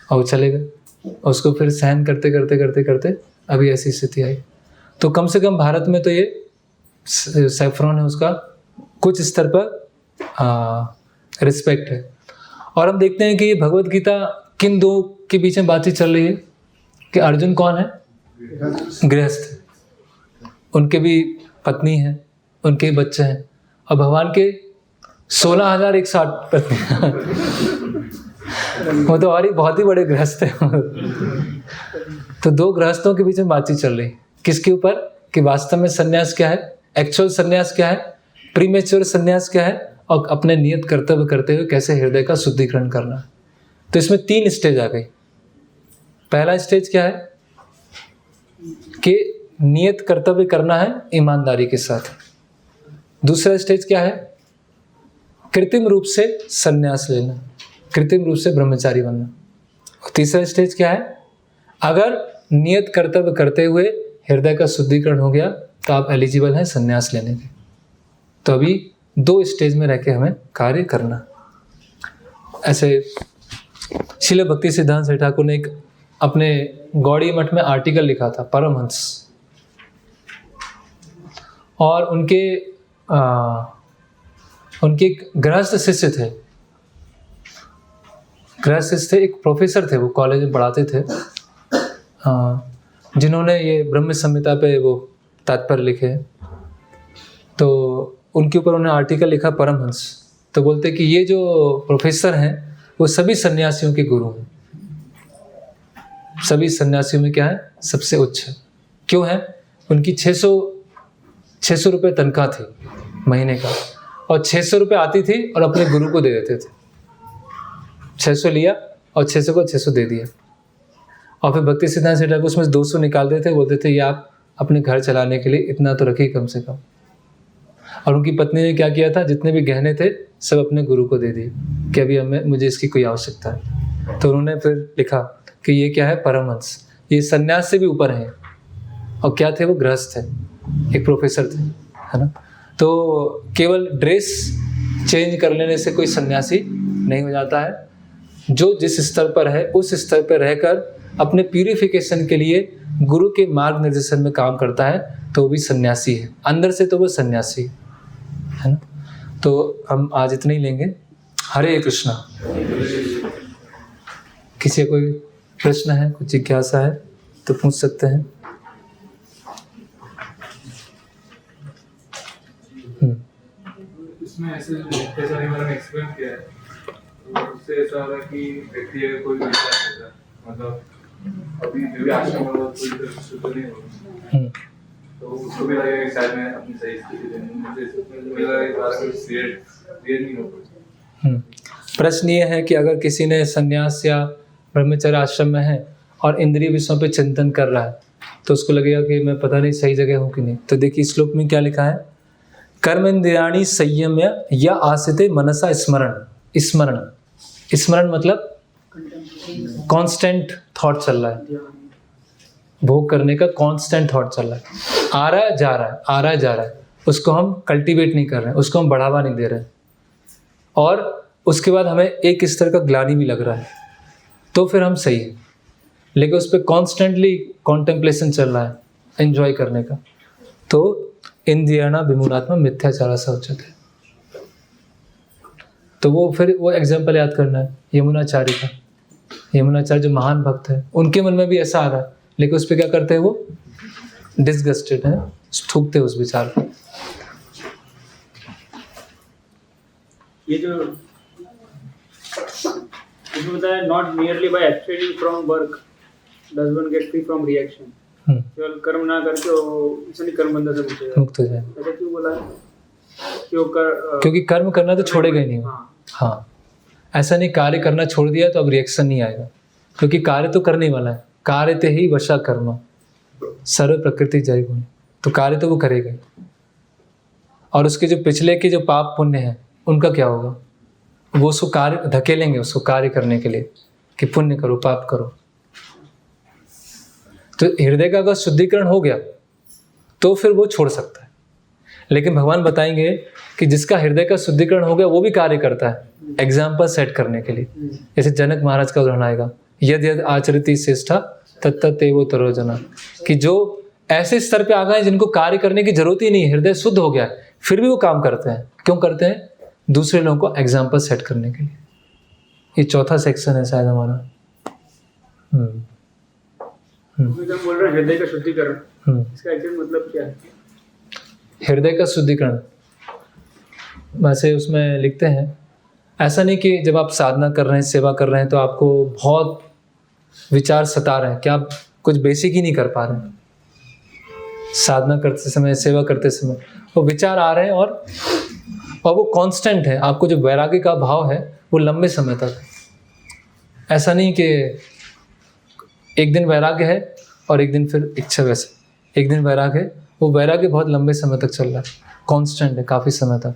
और चले गए। और उसको फिर सहन करते करते करते करते अभी ऐसी स्थिति आई। तो कम से कम भारत में तो ये सेफ्रॉन है, उसका कुछ स्तर पर रिस्पेक्ट है। और हम देखते हैं कि ये भगवत गीता किन दो के बीच में बातचीत चल रही है कि अर्जुन कौन है? गृहस्थ। उनके भी पत्नी है, उनके बच्चे हैं, और भगवान के 16,108 पत्नी। वो तो और ही बहुत ही बड़े गृहस्थ हैं। तो 2 गृहस्थों के बीच में बातचीत चल रही, किसके ऊपर? कि वास्तव में सन्यास क्या है, एक्चुअल सन्यास क्या है, प्रीमेच्योर सन्यास क्या है, और अपने नियत कर्तव्य करते हुए कैसे हृदय का शुद्धिकरण करना। तो इसमें 3 स्टेज आ गई। पहला स्टेज क्या है कि नियत कर्तव्य करना है ईमानदारी के साथ। दूसरा स्टेज क्या है? कृत्रिम रूप से सन्यास लेना, कृत्रिम रूप से ब्रह्मचारी बनना। और तीसरा स्टेज क्या है? अगर नियत कर्तव्य करते हुए हृदय का शुद्धिकरण हो गया तो आप एलिजिबल हैं सन्यास लेने के। तो अभी 2 स्टेज में रह के हमें कार्य करना। ऐसे श्रील भक्ति सिद्धांत साई ठाकुर ने एक अपने गौड़ी मठ में आर्टिकल लिखा था, परमहंस, और उनके एक गृहस्थ शिष्य थे। गृहस्थ शिष्य थे, एक प्रोफेसर थे, वो कॉलेज में पढ़ाते थे, जिन्होंने ये ब्रह्म संहिता पे वो तात्पर्य लिखे। तो उनके ऊपर उन्होंने आर्टिकल लिखा, परमहंस। तो बोलते कि ये जो प्रोफेसर हैं वो सभी सन्यासियों के गुरु हैं, सभी सन्यासियों में क्या है, सबसे उच्च है। क्यों है? उनकी 600 रुपये तनख्वाह थी महीने का, और 600 रुपये आती थी और अपने गुरु को दे देते थे। 600 लिया और 600 को 600 दे दिया, और फिर भक्ति सिद्धांत सेठ ठाकुर उसमें 200 निकाल देते, बोलते थे ये आप अपने घर चलाने के लिए इतना तो रखिए कम से कम। और उनकी पत्नी ने क्या किया था, जितने भी गहने थे सब अपने गुरु को दे दिए कि अभी मुझे इसकी कोई आवश्यकता है। तो उन्होंने फिर लिखा कि ये क्या है, परमहंस, ये सन्यास से भी ऊपर हैं। और क्या थे वो, गृहस्थ थे, एक प्रोफेसर थे, है ना। तो केवल ड्रेस चेंज कर लेने से कोई सन्यासी नहीं हो जाता है। जो जिस स्तर पर है उस स्तर पर रहकर अपने प्यूरिफिकेशन के लिए गुरु के मार्ग निर्देशन में काम करता है तो वो भी सन्यासी है, अंदर से तो वो सन्यासी है ना। तो हम आज इतना ही लेंगे। हरे कृष्णा। किसी का कोई प्रश्न है, कुछ जिज्ञासा है तो पूछ सकते हैं। इसमें ऐसे जैसा कि मैंने एक्सप्लेन किया है, तो उससे ऐसा होगा कि व्यक्ति अगर कोई भी विचार करता है, मतलब अभी जो भी आश्रम में कोई शुद्ध नहीं होगा, तो उसको भी लगेगा कि शायद मैं अपनी सही स्थिति में मुझे लगेगा क्लियर नहीं होगा। प्रश्न ये है कि अगर किसी ने संन्यास या ब्रह्मचर्य आश्रम में है और इंद्रिय विषयों पे चिंतन कर रहा है तो उसको लगेगा कि मैं पता नहीं सही जगह हूँ कि नहीं। तो देखिए श्लोक में क्या लिखा है, कर्मेंद्रियाणि संयम्य या आसिते मनसा स्मरण। स्मरण, स्मरण मतलब कांस्टेंट थॉट चल रहा है, भोग करने का कांस्टेंट थॉट चल रहा है, आ रहा है जा रहा है, आ रहा है जा रहा है, उसको हम कल्टीवेट नहीं कर रहे हैं, उसको हम बढ़ावा नहीं दे रहे हैं, और उसके बाद हमें एक स्तर का ग्लानि भी लग रहा है, तो फिर हम सही है। लेकिन उस पर कॉन्स्टेंटली कॉन्टेम्पलेशन चल रहा है एंजॉय करने का, तो इंद्रियाणा विमूढ़ात्मा मिथ्याचार सा उच्यते। तो वो फिर वो एग्जाम्पल याद करना है यमुनाचार्य का। यमुनाचार्य जो महान भक्त है, उनके मन में भी ऐसा आ रहा है, लेकिन उस पर क्या करते हैं, वो डिसगस्टेड है, थूकते उस विचार को। ये जो इसमें बताया, not nearly by abstaining from work does one get free from reaction. केवल कर्म ना करके वो इसलिए कर्म बंधन से मुक्त हो जाए। ऐसा क्यों बोला है? क्योंकि कर्म करना तो छोड़ेगा ही नहीं। हाँ, ऐसा नहीं कार्य करना छोड़ दिया तो अब रिएक्शन नहीं आएगा, क्योंकि कार्य तो करने वाला है। कार्य ते ही वशा कर्म सर्व प्रकृति जय गुण, तो कार्य तो वो करेगा। और उसके जो पिछले के जो पाप पुण्य है उनका क्या होगा, वो उसको कार्य धकेलेंगे उसको कार्य करने के लिए कि पुण्य करो पाप करो। तो हृदय का अगर शुद्धिकरण हो गया तो फिर वो छोड़ सकता है। लेकिन भगवान बताएंगे कि जिसका हृदय का शुद्धिकरण हो गया वो भी कार्य करता है, एग्जाम्पल सेट करने के लिए। जैसे जनक महाराज का उदाहरण आएगा, यद यद आचरति श्रेष्ठा तत्तत एवो तरोजना, कि जो ऐसे स्तर पे आ गए जिनको कार्य करने की जरूरत ही नहीं, हृदय शुद्ध हो गया फिर भी वो काम करते हैं। क्यों करते हैं? दूसरे लोगों को एग्जाम्पल सेट करने के लिए। ये चौथा सेक्शन है शायद हमारा। जब बोल रहे हैं हृदय का शुद्धिकरण, इसका एक्चुअल मतलब क्या है? हृदय का शुद्धिकरण वैसे उसमें लिखते हैं, ऐसा नहीं कि जब आप साधना कर रहे हैं, सेवा कर रहे हैं तो आपको बहुत विचार सता रहे हैं कि आप कुछ बेसिक ही नहीं कर पा रहे हैं। साधना करते समय, सेवा करते समय वो विचार आ रहे हैं और वो कांस्टेंट है। आपको जो वैराग्य का भाव है वो लंबे समय तक, ऐसा नहीं कि एक दिन वैराग्य है और एक दिन फिर इच्छा, वैसे एक दिन वैराग्य है, वो वैराग्य बहुत लंबे समय तक चल रहा है, कांस्टेंट है काफ़ी समय तक।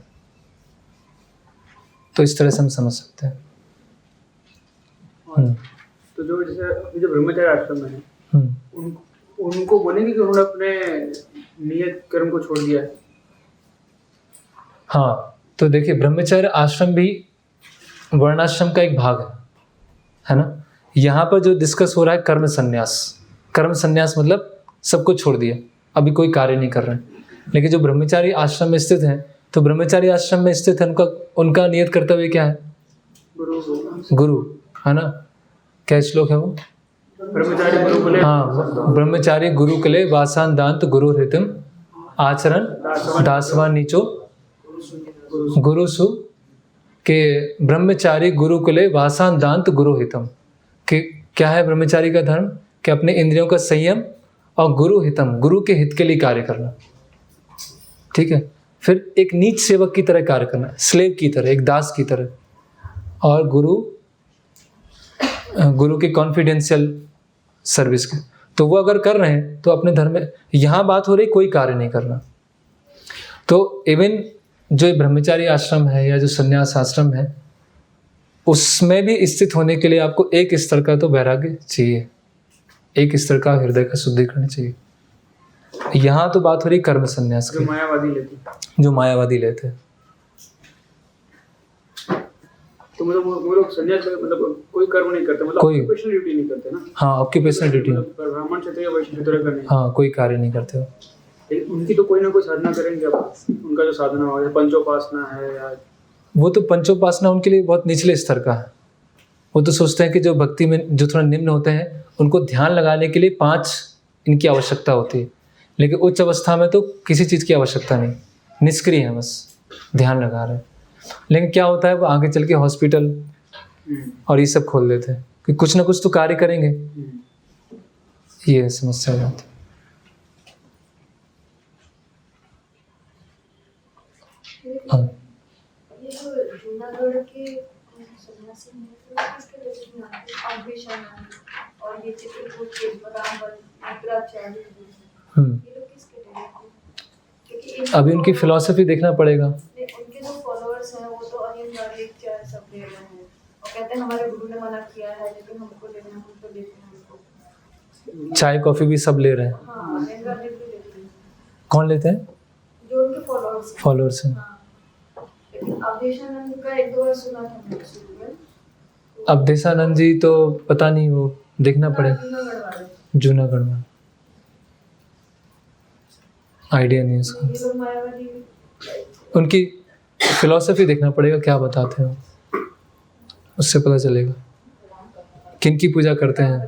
तो इस तरह से हम समझ सकते हैं। तो जो जैसे अभी जो ब्रह्मचारी आश्रम में है, उनको बोलेंगे कि उन्होंने अपने नियत कर्म को छोड़ दिया है। हाँ, तो देखिए ब्रह्मचर्य आश्रम भी वर्णाश्रम का एक भाग है ना। यहाँ पर जो डिस्कस हो रहा है कर्म संन्यास। कर्म संन्यास मतलब सब कुछ छोड़ दिया, अभी कोई कार्य नहीं कर रहे हैं। लेकिन जो ब्रह्मचारी आश्रम में स्थित हैं, तो ब्रह्मचारी आश्रम में स्थित है, उनका नियत कर्तव्य क्या है? गुरु, है ना। क्या श्लोक है वो? ब्रह्मचारी गुरुकुले, हाँ, ब्रह्मचारी गुरुकुले वासान दांत गुरु हृतम आचरण दासवान नीचो गुरुसु कि ब्रह्मचारी गुरुकुले वासांदांत गुरुहितम, कि क्या है ब्रह्मचारी का धर्म? कि अपने इंद्रियों का संयम और गुरु हितम, गुरु के हित के लिए कार्य करना। ठीक है, फिर एक नीच सेवक की तरह कार्य करना, स्लेव की तरह, एक दास की तरह, और गुरु के कॉन्फिडेंशियल सर्विस के। तो वो अगर कर रहे हैं तो अपने धर्म में, यहाँ बात हो रही कोई कार्य नहीं करना। तो इवन जो ब्रह्मचारी आश्रम है या जो संन्यास आश्रम है, उसमें भी स्थित होने के लिए आपको एक स्तर का तो वैराग्य चाहिए, एक स्तर का हृदय का शुद्धिकरण चाहिए। यहाँ तो बात हो रही कर्म संन्यास की, जो मायावादी लेते हैं। जो मायावादी लेते हैं। तो मतलब वो लोग संन्यास मतलब कोई कर्म नहीं करते, मतलब कोई ऑक्यूपेशनल ड्यूटी नहीं करते ना। हाँ, ऑक्यूपेशनल ड्यूटी, मतलब ब्राह्मण क्षत्रिय वैश्य शूद्र का नहीं। हाँ, कोई कार्य नहीं करते हो। लेकिन उनकी तो कोई ना कोई साधना करेंगे। अब उनका जो साधना हो, जैसे पंचोपासना है या वो तो पंचोपासना उनके लिए बहुत निचले स्तर का है। वो तो सोचते हैं कि जो भक्ति में जो थोड़ा निम्न होते हैं, उनको ध्यान लगाने के लिए 5 इनकी आवश्यकता होती है। लेकिन उच्च अवस्था में तो किसी चीज़ की आवश्यकता नहीं, निष्क्रिय है, बस ध्यान लगा रहे हैं। लेकिन क्या होता है, वो आगे चल के हॉस्पिटल और ये सब खोल देते हैं कि कुछ ना कुछ तो कार्य करेंगे। ये समस्या हो जाती है। हाँ, ये जो जूनागढ़ के सन्यासी हैं, तो किसके लिए आभूषण और ये चित्रकूट के भद्राचार्य, ये लोग किसके लिए? क्योंकि अभी उनकी फिलॉसफी देखना पड़ेगा। उनके जो फॉलोअर्स हैं वो तो अनिवार्य चाय सब ले रहे हैं और कहते हैं हमारे गुरु ने मना किया है, लेकिन हमको लेना है, हम तो लेते हैं उसको। चाय कॉफी भी सब ले रहे हैं। हाँ, अनिवार्य भी लेते हैं। कौन लेते हैं? जो उनके फॉलोअर्स हैं। हाँ, लेकिन अवधेशानंद का 1-2 बार सुना था मैंने शुरू में। अवधेशानंद जी तो पता नहीं, वो देखना पड़ेगा। जूनागढ़ वाले, जूनागढ़ में आइडिया नहीं है उसका। ये लोग मायावादी उनकी फिलॉसफी देखना पड़ेगा, क्या बताते हैं, उससे पता चलेगा किन की पूजा करते हैं।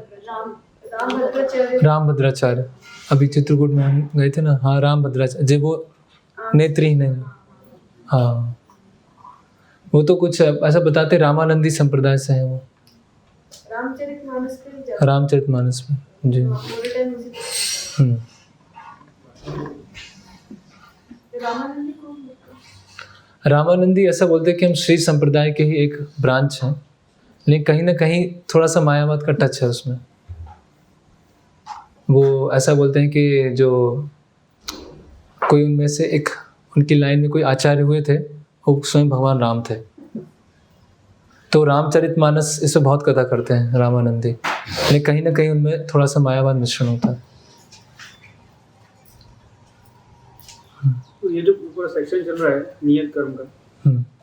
रामभद्राचार्य। रामभद्राचार्य, अभी चित्रकूट में हम गए थे ना। हाँ, रामभद्राचार्य जी, वो नेत्रहीन है। हाँ, वो तो कुछ ऐसा बताते, रामानंदी संप्रदाय से हैं वो। रामचरितमानस पे भी जाते रामचरितमानस में जी। हैं, पूरे टाइम उसी पे। हम्म। रामानंदी कौन होता है? रामानंदी ऐसा बोलते हैं कि हम श्री संप्रदाय के ही एक ब्रांच हैं, लेकिन कहीं ना कहीं थोड़ा सा मायावाद का टच है उसमें। वो ऐसा बोलते हैं कि जो कोई उनमें से एक, उनकी लाइन में कोई आचार्य हुए थे, वो स्वयं भगवान राम थे। तो रामचरितमानस इस पर बहुत कथा करते हैं रामानंदी, लेकिन कहीं ना कहीं उनमें थोड़ा सा मायावाद मिश्रण होता है। तो ये जो पूरा सेक्शन चल रहा है नियत कर्म का,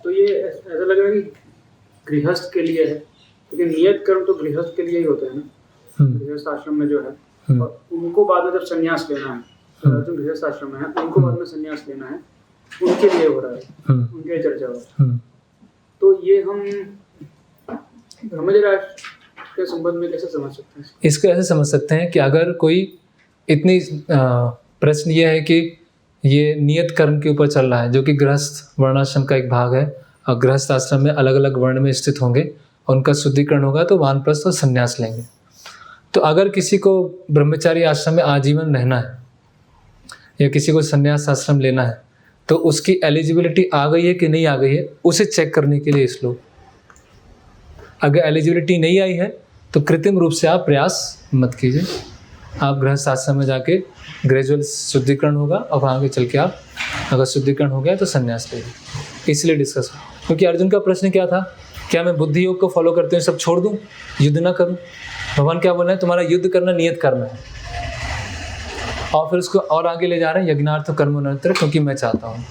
तो ये ऐसा लग रहा है कि गृहस्थ के लिए है, क्योंकि नियत कर्म तो गृहस्थ के लिए ही होते हैं ना। गृहस्थ आश्रम में जो है, और उनको बाद में जब संन्यास लेना है, जो गृहस्थ आश्रम में है उनको बाद में संन्यास लेना है, उनके लिए हो रहा है, उनके चर्चा हो रहा है। तो ये हम ब्रह्मचर्य के संबंध में कैसे समझ सकते हैं? इसको ऐसे समझ सकते हैं कि अगर कोई इतनी प्रश्न ये है कि ये नियत कर्म के ऊपर चल रहा है, जो कि गृहस्थ वर्णाश्रम का एक भाग है, और गृहस्थ आश्रम में अलग अलग वर्ण में स्थित होंगे, और उनका शुद्धिकरण होगा तो वानप्रस्थ और संन्यास लेंगे। तो अगर किसी को ब्रह्मचारी आश्रम में आजीवन रहना है या किसी को संन्यास आश्रम लेना है, तो उसकी एलिजिबिलिटी आ गई है कि नहीं आ गई है, उसे चेक करने के लिए इस लोग, अगर एलिजिबिलिटी नहीं आई है तो कृत्रिम रूप से आप प्रयास मत कीजिए। आप गृहस्थ आश्रम में जाके ग्रेजुअल शुद्धिकरण होगा, और वहाँ आगे चल के आप अगर शुद्धिकरण हो गया तो संन्यास लेंगे। इसलिए डिस्कस, क्योंकि अर्जुन का प्रश्न क्या था, क्या मैं बुद्धि योग को फॉलो करते हुए सब छोड़ दूँ, युद्ध ना करूँ? भगवान क्या बोल रहे हैं, तुम्हारा युद्ध करना नियत कर्म है। और फिर उसको और आगे ले जा रहे हैं, यज्ञार्थ कर्म नरतर, क्योंकि मैं चाहता हूँ।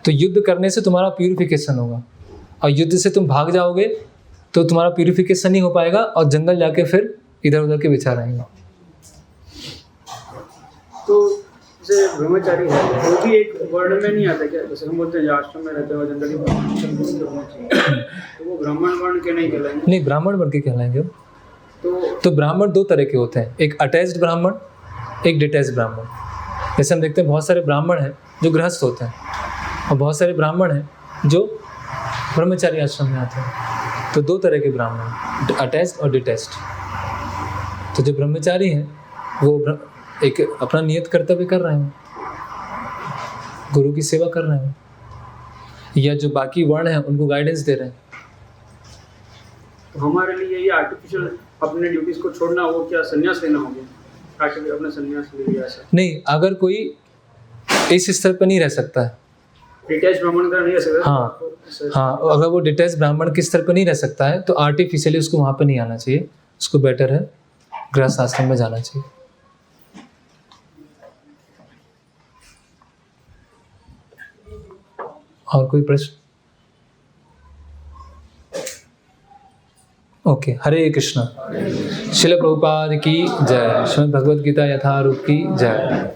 तो युद्ध करने से तुम्हारा प्यूरिफिकेशन होगा, और युद्ध से तुम भाग जाओगे तो तुम्हारा प्यूरिफिकेशन नहीं हो पाएगा, और जंगल जाके फिर इधर उधर के विचार आएंगे। तो जैसे ब्रह्मचारी है वो भी एक वर्ण में नहीं आता क्या? जैसे हम बोलते हैं आश्रम में रहते हो जनरली तो वो ब्राह्मण वर्ण के नहीं कहलाएंगे? नहीं, ब्राह्मण वर्ण के कहलाएंगे। तो ब्राह्मण 2 तरह के होते हैं, एक अटैच्ड ब्राह्मण, एक डिटैच्ड ब्राह्मण। जैसे हम देखते हैं बहुत सारे ब्राह्मण हैं जो गृहस्थ होते हैं, और बहुत सारे ब्राह्मण हैं जो ब्रह्मचारी आश्रम में आते हैं। तो दो तरह के ब्राह्मण, अटैच्ड और डिटैच्ड। तो जो ब्रह्मचारी हैं वो एक अपना नियत कर्तव्य कर रहे हैं, गुरु की सेवा कर रहे हैं, या जो बाकी वर्ण हैं उनको गाइडेंस दे रहे हैं। तो हमारे लिए ये आर्टिफिशियल अपने ड्यूटीज को छोड़ना, वो क्या संन्यास लेना हो गया? अपने संन्यास ले लिया ऐसा नहीं, अगर कोई इस स्तर पर नहीं रह सकता है, डिटैच ब्राह्मण का नहीं रह सकता। हाँ, अगर वो डिटैच ब्राह्मण के स्तर पर नहीं रह सकता है तो आर्टिफिशियली उसको वहाँ पर नहीं आना चाहिए। उसको बेटर है गृहस्थ आश्रम में जाना चाहिए। और कोई प्रश्न? ओके, हरे कृष्ण। श्रील प्रभुपाद की जय। श्रीमद् भगवद गीता यथारूप की जय।